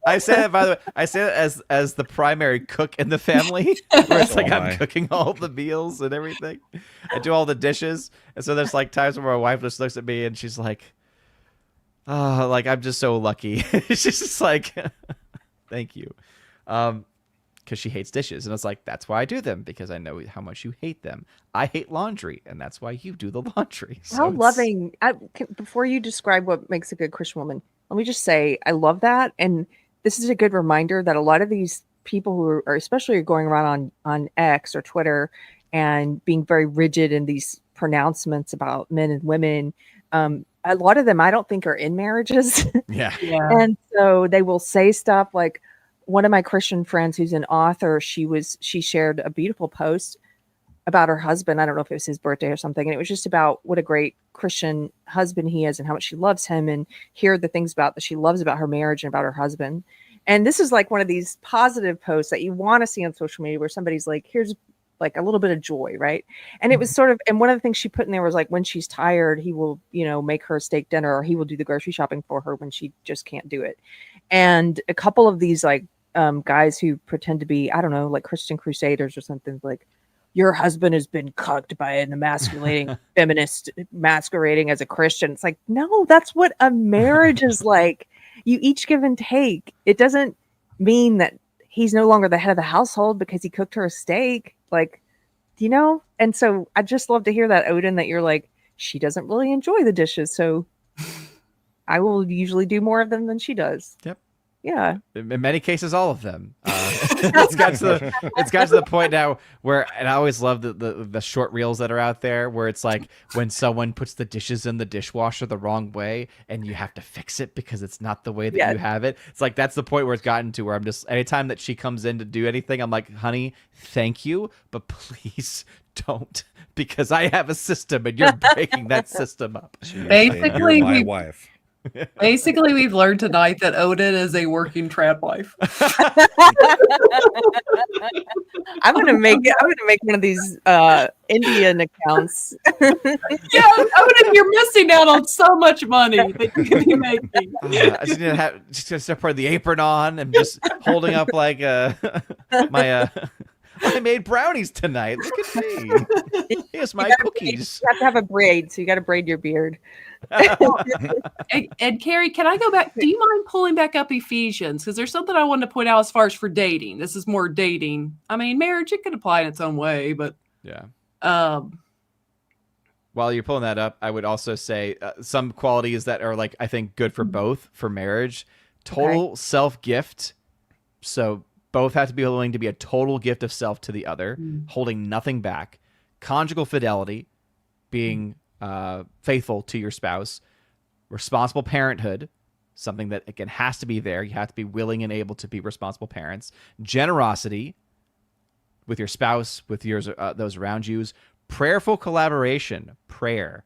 I say that, by the way, I say that as the primary cook in the family, where it's like I'm cooking all the meals and everything. I do all the dishes. And so there's like times where my wife just looks at me and she's like, oh, like I'm just so lucky. She's just like, thank you. Because she hates dishes. And it's like, that's why I do them, because I know how much you hate them. I hate laundry, and that's why you do the laundry. So How loving. Before you describe what makes a good Christian woman, let me just say, I love that. And this is a good reminder that a lot of these people who are especially going around on X or Twitter and being very rigid in these pronouncements about men and women, a lot of them I don't think are in marriages. Yeah. And so they will say stuff like, one of my Christian friends who's an author, she shared a beautiful post about her husband. I don't know if it was his birthday or something. And it was just about what a great Christian husband he is and how much she loves him, and here are the things that she loves about her marriage and about her husband. And this is like one of these positive posts that you want to see on social media, where somebody's like, here's like a little bit of joy, right? And it was sort of, and one of the things she put in there was like, when she's tired, he will, make her a steak dinner, or he will do the grocery shopping for her when she just can't do it. And a couple of these like guys who pretend to be, I don't know, like Christian crusaders or something, like, your husband has been cucked by an emasculating feminist masquerading as a Christian. It's like, no, that's what a marriage is like. You each give and take. It doesn't mean that he's no longer the head of the household because he cooked her a steak. Like, And so I just love to hear that, Odin, that you're like, she doesn't really enjoy the dishes, so I will usually do more of them than she does. Yep. Yeah. In many cases, all of them. It's got to the point now where, and I always love the short reels that are out there where it's like when someone puts the dishes in the dishwasher the wrong way and you have to fix it because it's not the way that you have it. It's like, that's the point where it's gotten to where I'm just, anytime that she comes in to do anything, I'm like, honey, thank you, but please don't, because I have a system and you're breaking that system up. Basically, you're my wife. Basically, we've learned tonight that Odin is a working trad wife. I'm gonna make one of these Indian accounts. Yeah, Odin, you're missing out on so much money that you could be making. I just need to start putting the apron on and just holding up like my I made brownies tonight. Look at me. Here's my cookies. You have to have a braid, so you got to braid your beard. And Keri, can I go back? Do you mind pulling back up Ephesians? Because there's something I wanted to point out as far as for dating. This is more dating. I mean, marriage, it could apply in its own way, but Yeah. While you're pulling that up, I would also say some qualities that are I think good for both for marriage. Total self-gift. So both have to be willing to be a total gift of self to the other, holding nothing back. Conjugal fidelity, being faithful to your spouse. Responsible parenthood, something that, again, has to be there. You have to be willing and able to be responsible parents. Generosity with your spouse, with those around you. Prayerful collaboration, prayer.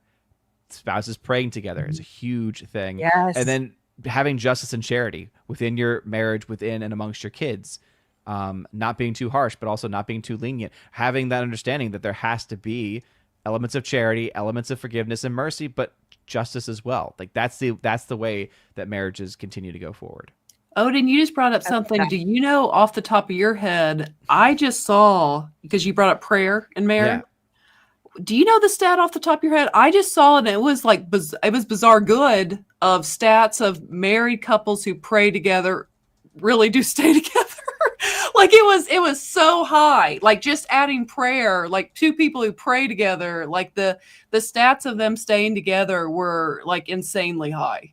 Spouses praying together is a huge thing. Yes. And then having justice and charity within your marriage, within and amongst your kids. Not being too harsh, but also not being too lenient. Having that understanding that there has to be elements of charity, elements of forgiveness and mercy, but justice as well. That's the way that marriages continue to go forward. Odin, you just brought up something. Do you know off the top of your head? I just saw, because you brought up prayer and marriage. Yeah. Do you know the stat off the top of your head? I just saw it, and it was bizarre good of stats of married couples who pray together really do stay together. It was so high. Just adding prayer, two people who pray together, the stats of them staying together were insanely high.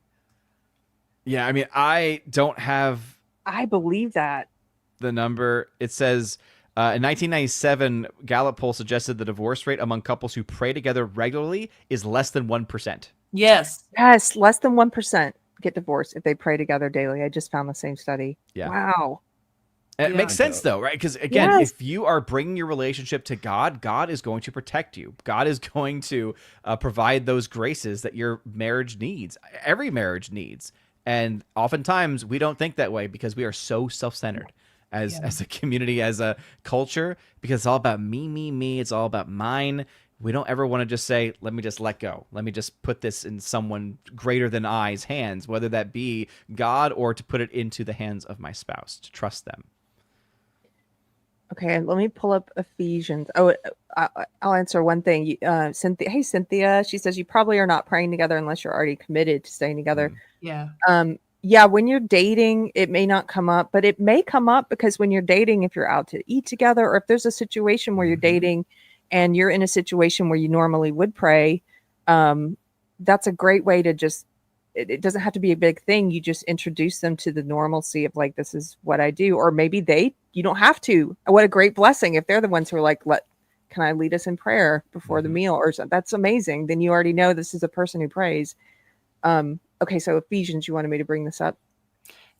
Yeah, I mean, I don't have. I believe that. The number. It says in 1997, Gallup poll suggested the divorce rate among couples who pray together regularly is less than 1%. Yes. Yes, less than 1% get divorced if they pray together daily. I just found the same study. Yeah. Wow. It makes sense, though, right? Because, again, if you are bringing your relationship to God, God is going to protect you. God is going to provide those graces that your marriage needs. Every marriage needs. And oftentimes we don't think that way because we are so self-centered as a community, as a culture, because it's all about me, me, me. It's all about mine. We don't ever want to just say, let me just let go. Let me just put this in someone greater than I's hands, whether that be God or to put it into the hands of my spouse, to trust them. Okay, let me pull up Ephesians. Oh, I'll answer one thing. Cynthia, hey Cynthia, she says you probably are not praying together unless you're already committed to staying together. Yeah. Yeah, when you're dating, it may not come up, but it may come up because when you're dating, if you're out to eat together, or if there's a situation where you're dating and you're in a situation where you normally would pray, that's a great way to just. It doesn't have to be a big thing. You just introduce them to the normalcy of this is what I do. Or maybe you don't have to. What a great blessing if they're the ones who are can I lead us in prayer before the meal or something? That's amazing. Then you already know this is a person who prays. Okay. So Ephesians, you wanted me to bring this up?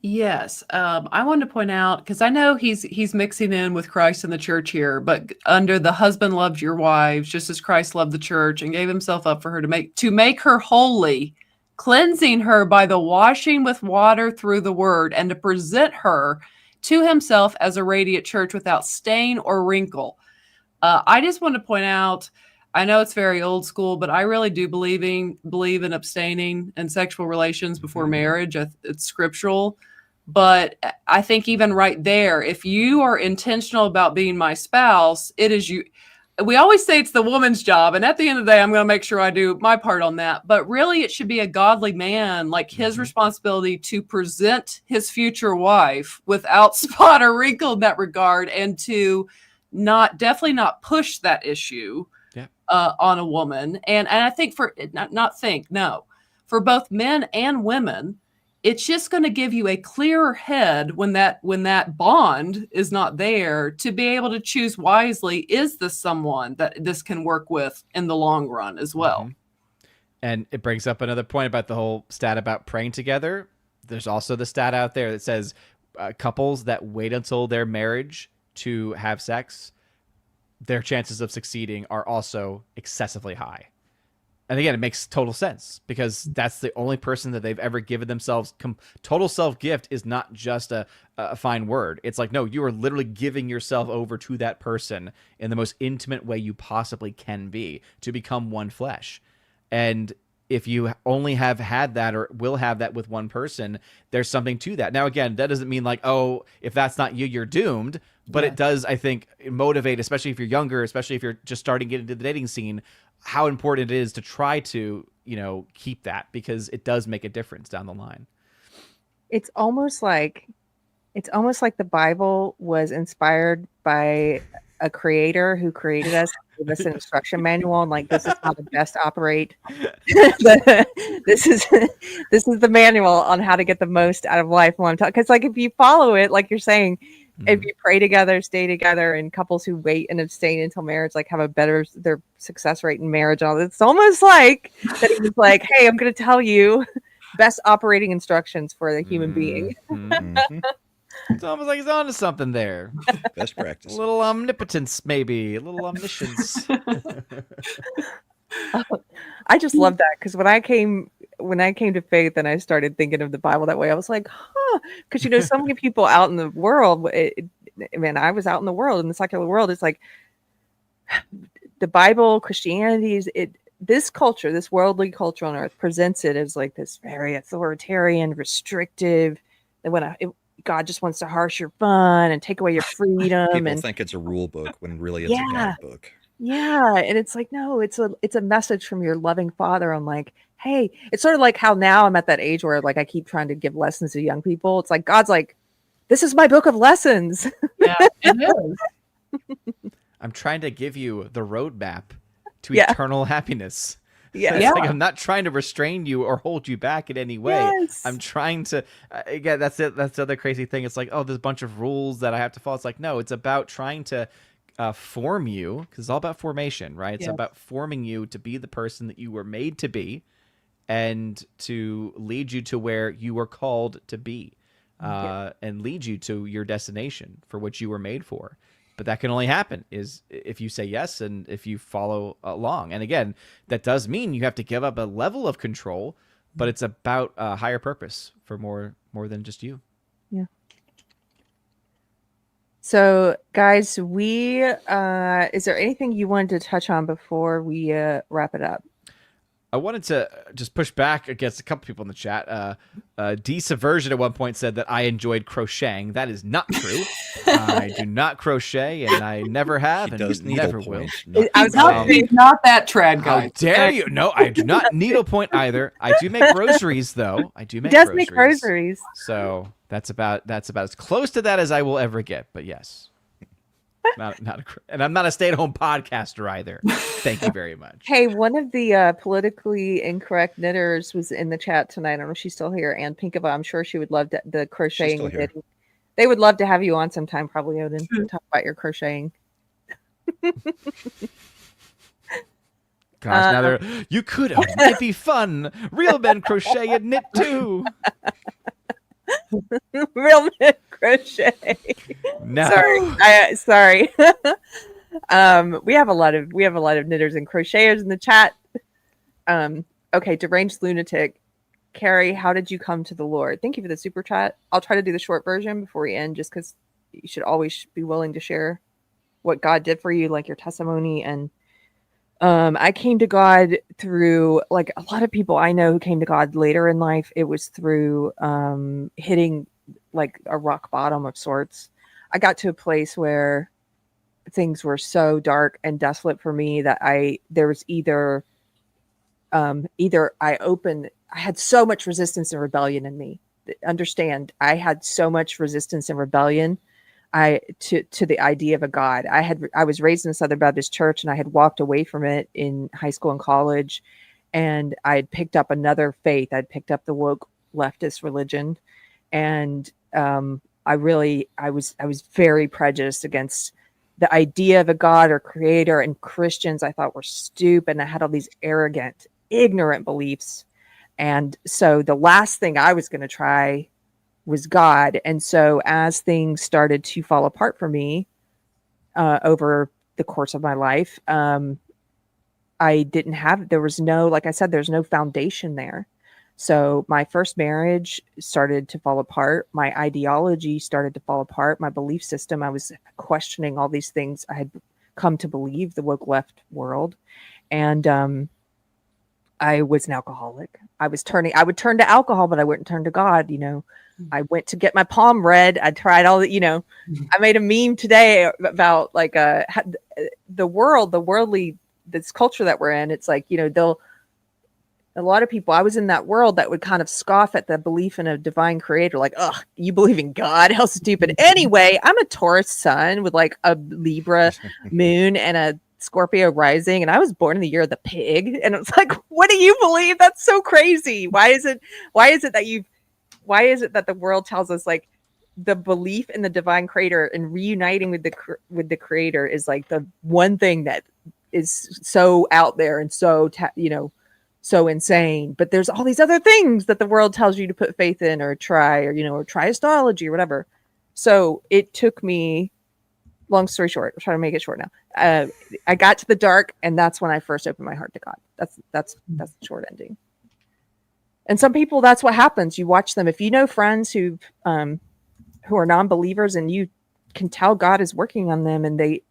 Yes. I wanted to point out, because I know he's mixing in with Christ and the church here, but under the husband loves your wives, just as Christ loved the church and gave himself up for her to make her holy, cleansing her by the washing with water through the word, and to present her to himself as a radiant church without stain or wrinkle. I just want to point out, I know it's very old school, but I really do believe in abstaining and sexual relations before marriage. It's scriptural. But I think even right there, if you are intentional about being my spouse, it is you. We always say it's the woman's job. And at the end of the day, I'm going to make sure I do my part on that. But really, it should be a godly man, his responsibility to present his future wife without spot or wrinkle in that regard, and to definitely not push that issue on a woman. And I think for both men and women, it's just going to give you a clearer head when that bond is not there, to be able to choose wisely. Is this someone that this can work with in the long run as well? And it brings up another point about the whole stat about praying together. There's also the stat out there that says couples that wait until their marriage to have sex, their chances of succeeding are also excessively high. And again, it makes total sense, because that's the only person that they've ever given themselves. Total self-gift is not just a fine word. It's no, you are literally giving yourself over to that person in the most intimate way you possibly can be, to become one flesh. And if you only have had that or will have that with one person, there's something to that. Now, again, that doesn't mean like, oh, if that's not you, you're doomed. But it does, I think, motivate, especially if you're younger, especially if you're just starting to get into the dating scene, how important it is to try to, keep that, because it does make a difference down the line. It's almost like the Bible was inspired by a creator who created us, gave us an instruction manual, and like, this is how to best operate. This is the manual on how to get the most out of life. Because like, if you follow it, like you're saying, if you pray together, stay together, and couples who wait and abstain until marriage like have a better their success rate in marriage. And all this. It's almost like that he was like, hey, I'm going to tell you best operating instructions for the human being. It's almost like he's onto something there. Best practice. A little omnipotence, maybe. A little omniscience. I just love that, because when I came to faith and I started thinking of the Bible that way, I was like, because so many people out in the world, I was out in the world, in the secular world, it's like the Bible, Christianity is this culture, this worldly culture on earth presents it as like this very authoritarian, restrictive, God just wants to harsh your fun and take away your freedom. People think it's a rule book when really it's a guidebook. Yeah, and it's like, no, it's a message from your loving Father on like, hey, it's sort of like how now I'm at that age where like I keep trying to give lessons to young people. It's like God's like, this is my book of lessons. Yeah, it is. I'm trying to give you the roadmap to eternal happiness. Yeah. It's like, I'm not trying to restrain you or hold you back in any way. Yes. I'm trying to, again, that's it. That's the other crazy thing. It's like, oh, there's a bunch of rules that I have to follow. It's like, no, it's about trying to form you, because it's all about formation, right? It's about forming you to be the person that you were made to be and to lead you to where you were called to be, and lead you to your destination for which you were made for. But that can only happen is if you say yes and if you follow along. And again, that does mean you have to give up a level of control, but it's about a higher purpose for more than just you. Yeah. So, guys, is there anything you wanted to touch on before we wrap it up? I wanted to just push back against a couple people in the chat. D-Subversion at one point said that I enjoyed crocheting. That is not true. I do not crochet, and I never have, and never will. He's not that trad guy. How dare you? No, I do not needlepoint either. I do make rosaries, though. He does make rosaries. So that's about as close to that as I will ever get. But yes. And I'm not a stay-at-home podcaster either. Thank you very much. Hey, one of the politically incorrect knitters was in the chat tonight. I don't know if she's still here. Ann Pinkava, I'm sure she would love the crocheting and knitting. They would love to have you on sometime, probably, Odin, to talk about your crocheting. Gosh, you could, Odin. It'd be fun. Real men crochet and knit too. Real men crochet. No. Sorry. We have a lot of knitters and crocheters in the chat. Okay, Deranged Lunatic. Keri, how did you come to the Lord? Thank you for the super chat. I'll try to do the short version before we end, just because you should always be willing to share what God did for you, like your testimony. And I came to God through, like a lot of people I know who came to God later in life, it was through hitting like a rock bottom of sorts. I got to a place where things were so dark and desolate for me that there was either I had so much resistance and rebellion in me. Understand, I had so much resistance and rebellion to the idea of a God. I was raised in a Southern Baptist church, and I had walked away from it in high school and college, and I had picked up another faith. I'd picked up the woke leftist religion, and I was very prejudiced against the idea of a God or creator, and Christians I thought were stupid. And I had all these arrogant, ignorant beliefs. And so the last thing I was going to try was God. And so as things started to fall apart for me over the course of my life, there was no foundation there. So my first marriage started to fall apart. My ideology started to fall apart. My belief system, I was questioning all these things I had come to believe, the woke left world. And I was an alcoholic. I would turn to alcohol, but I wouldn't turn to God. I went to get my palm read. I tried all the. I made a meme today about like the worldly, this culture that we're in. It's like, a lot of people, I was in that world that would kind of scoff at the belief in a divine creator. Like, ugh, you believe in God? How stupid. Anyway, I'm a Taurus sun with like a Libra moon and a Scorpio rising. And I was born in the year of the pig. And it's like, what do you believe? That's so crazy. Why is it that the world tells us like the belief in the divine creator and reuniting with the creator is like the one thing that is so out there and so, so insane, but there's all these other things that the world tells you to put faith in or try, or try astrology or whatever. So it took me, long story short, I'm trying to make it short now. I got to the dark, and that's when I first opened my heart to God. That's the short ending. And some people, that's what happens. You watch them. If you know friends who are non-believers, and you can tell God is working on them, and they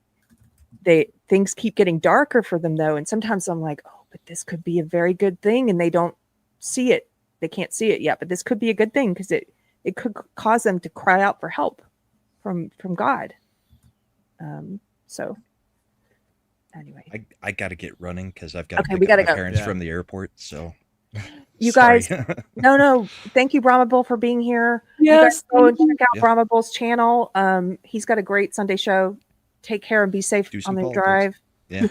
things keep getting darker for them though. And sometimes I'm like, oh, but this could be a very good thing, and they don't see it. They can't see it yet, but this could be a good thing because it could cause them to cry out for help from God. So anyway, I got to get running because I've got to we pick up gotta my go. parents Yeah. from the airport. So you sorry. guys, no, thank you, Brahma Bull, for being here. Yes, You guys go and check out Yeah. Brahma Bull's channel. He's got a great Sunday show. Take care and be safe Do on some the politics. drive. Yeah.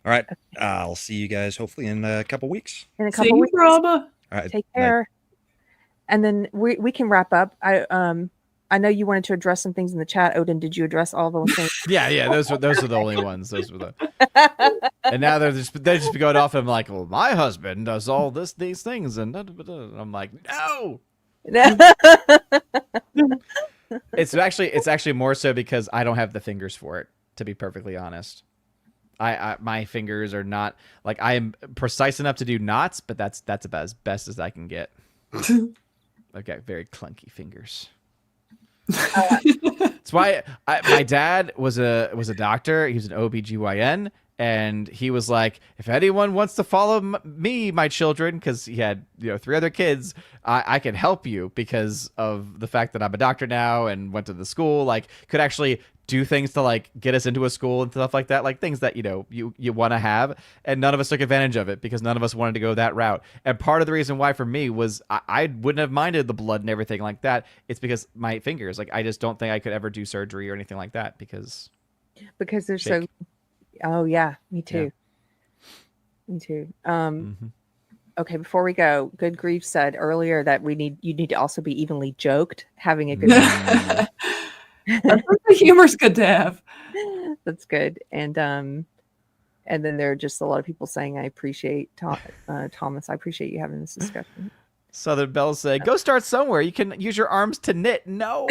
All right. I'll see you guys hopefully in a couple weeks. In a See couple you, weeks. Brahma. All right. Take Night. care. And then we can wrap up. I know you wanted to address some things in the chat. Odin, did you address all those things? Yeah. Those were the only ones. Those were the. And now they just going off. And I'm like, well, my husband does all these things, and I'm like, no. It's actually more so because I don't have the fingers for it. To be perfectly honest, my fingers are not like, I am precise enough to do knots, but that's about as best as I can get. I've got very clunky fingers. That's why my dad was a doctor. He was an OBGYN, and he was like, if anyone wants to follow me, my children, because he had 3 other kids, I can help you because of the fact that I'm a doctor now and went to the school, like could actually do things to like get us into a school and stuff like that, like things that you want to have, and none of us took advantage of it because none of us wanted to go that route. And part of the reason why for me was I wouldn't have minded the blood and everything like that. It's because my fingers, like I just don't think I could ever do surgery or anything like that because they're Shake. so. Oh yeah, me too. Yeah. Me too. Mhm. Okay, before we go, Good Grief said earlier that you need to also be evenly joked, having a good. Mm. The humor's good to have. That's good. And then there are just a lot of people saying, I appreciate Thomas. I appreciate you having this discussion. Southern Belle said, go start somewhere. You can use your arms to knit. No.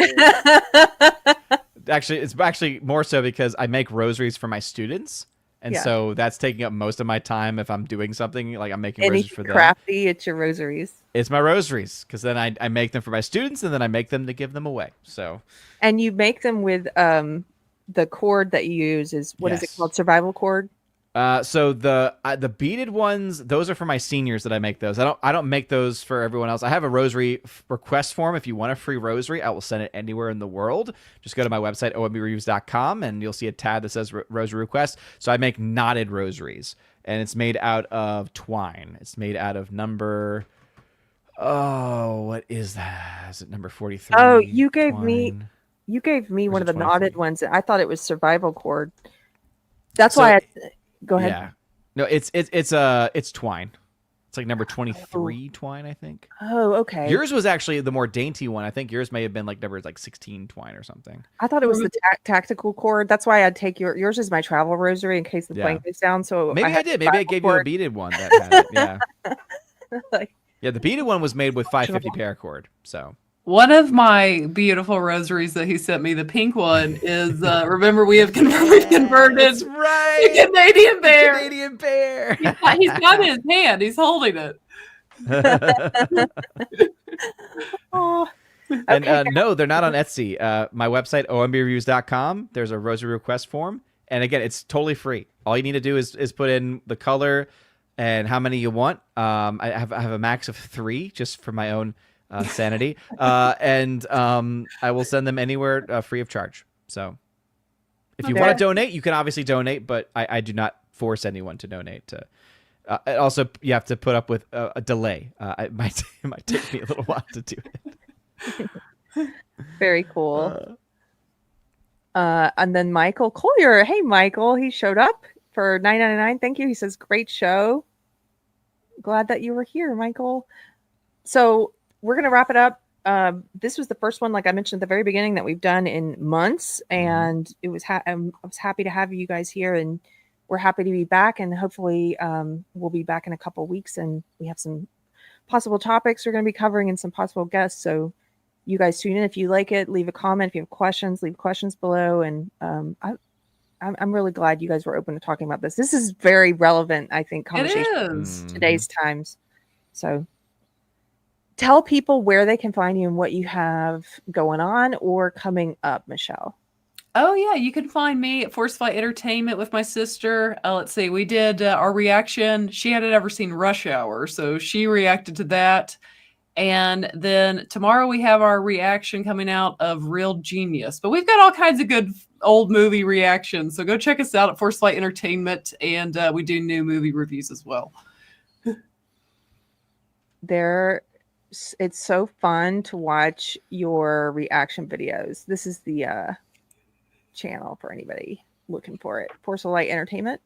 Actually, it's actually more so because I make rosaries for my students. And Yeah. so that's taking up most of my time if I'm doing something, like I'm making rosaries for Anything them. crafty, it's your rosaries. It's my rosaries because then I make them for my students and then I make them to give them away. So, And you make them with the cord that you use is, what is it Yes. called? Survival cord? so the beaded ones, those are for my seniors that I make those. I don't make those for everyone else. I have a rosary request form. If you want a free rosary, I will send it anywhere in the world. Just go to my website, ombrews.com, and you'll see a tab that says rosary request. So I make knotted rosaries, and it's made out of twine. It's made out of number, what is that? Is it number 43? Oh, you gave me Twine. one is of it the knotted 23? ones. I thought it was survival cord. That's So- why go ahead. Yeah. No, it's twine. It's like number 23 twine, I think. Oh, okay. Yours was actually the more dainty one. I think yours may have been like number 16 twine or something. I thought it was the tactical cord. That's why I'd take yours is my travel rosary in case the Yeah. plane goes down. So Maybe I had did. Maybe I survival gave you a cord. beaded one that had it. Yeah. Like, Yeah, the beaded one was made with 550 paracord. So One of my beautiful rosaries that he sent me, the pink one, is remember we have converted that's the right. Canadian bear. Canadian bear. He's got it in his hand. He's holding it. oh, And okay. no, they're not on Etsy. My website, ombreviews.com, there's a rosary request form. And again, it's totally free. All you need to do is put in the color, and how many you want. I have a max of 3 just for my own sanity, and I will send them anywhere free of charge. So if you Okay. want to donate, you can obviously donate, but I do not force anyone to donate. Also, you have to put up with a delay. It might take me a little while to do it. Very cool. And then Michael Collier. Hey, Michael, he showed up for $9.99. Thank you. He says, great show. Glad that you were here, Michael. So we're going to wrap it up. This was the first one, like I mentioned at the very beginning, that we've done in months. And it was I was happy to have you guys here, and we're happy to be back. And hopefully we'll be back in a couple of weeks, and we have some possible topics we're going to be covering and some possible guests. So you guys tune in. If you like it, leave a comment. If you have questions, leave questions below. And I'm really glad you guys were open to talking about this. This is very relevant, I think, conversation It is. today's times. So tell people where they can find you and what you have going on or coming up, Michelle. Oh, yeah. You can find me at Forcefly Entertainment with my sister. Let's see. We did our reaction. She hadn't ever seen Rush Hour, so she reacted to that. And then tomorrow we have our reaction coming out of Real Genius. But we've got all kinds of good old movie reactions. So go check us out at Forcefly Entertainment. And we do new movie reviews as well. It's so fun to watch your reaction videos. This is the channel for anybody looking for it. Forcefly Entertainment.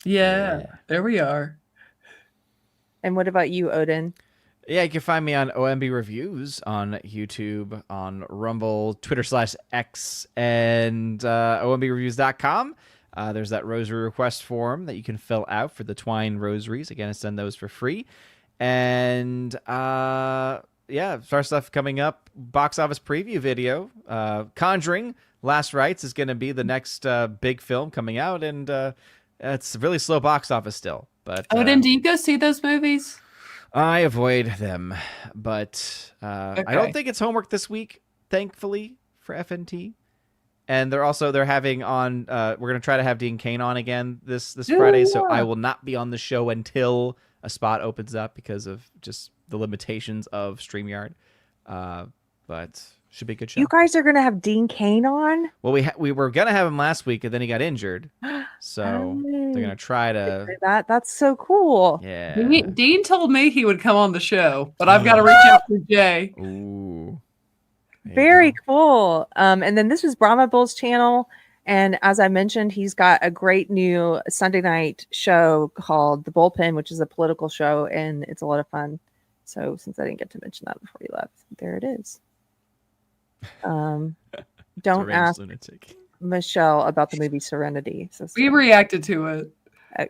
Yeah, there we are. And what about you, Odin? Yeah, you can find me on OMB Reviews on YouTube, on Rumble, Twitter/X, and OMBReviews.com. There's that rosary request form that you can fill out for the Twine rosaries. Again, I send those for free. And yeah, first stuff coming up, box office preview video. Conjuring Last Rites is going to be the next big film coming out, and it's really slow box office still. But Odin, do you go see those movies? I avoid them, but Okay. I don't think it's homework this week, thankfully, for FNT. And they're having on. We're gonna try to have Dean Cain on again this Friday, so I will not be on the show until a spot opens up because of just the limitations of StreamYard. But should be a good show. You guys are going to have Dean Cain on? Well, we were gonna have him last week, and then he got injured, so they're gonna try to. That's so cool. Yeah. Dean told me he would come on the show, but I've got to reach out to Jay. Ooh. There you Very go. cool. And then this is Brahma Bull's channel. And as I mentioned, he's got a great new Sunday night show called The Bullpen, which is a political show, and it's a lot of fun. So since I didn't get to mention that before you left, there it is. Don't Deranged ask lunatic. Michelle about the movie Serenity. So We reacted to it.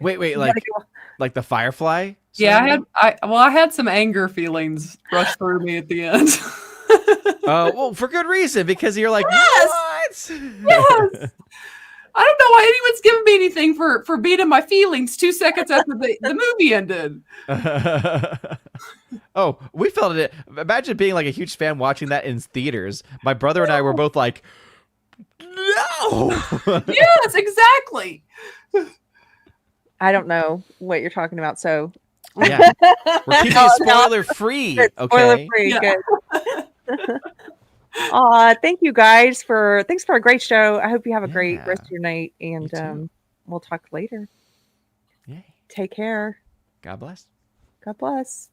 Wait, You gotta go- like the Firefly? Yeah, Serenity? I had some anger feelings rush through me at the end. Well, for good reason, because you're like, Yes! what? Yes. I don't know why anyone's giving me anything for beating my feelings 2 seconds after the movie ended. Oh, we felt it. Imagine being like a huge fan watching that in theaters. My brother and I were both like, no. Yes, exactly. I don't know what you're talking about. So Yeah, we're keeping it spoiler free. Good. Okay. Spoiler free. Yeah. Good. Thank you guys thanks for a great show. I hope you have a great Yeah. rest of your night, and You too. we'll talk later. Yay. Take care. God bless. God bless.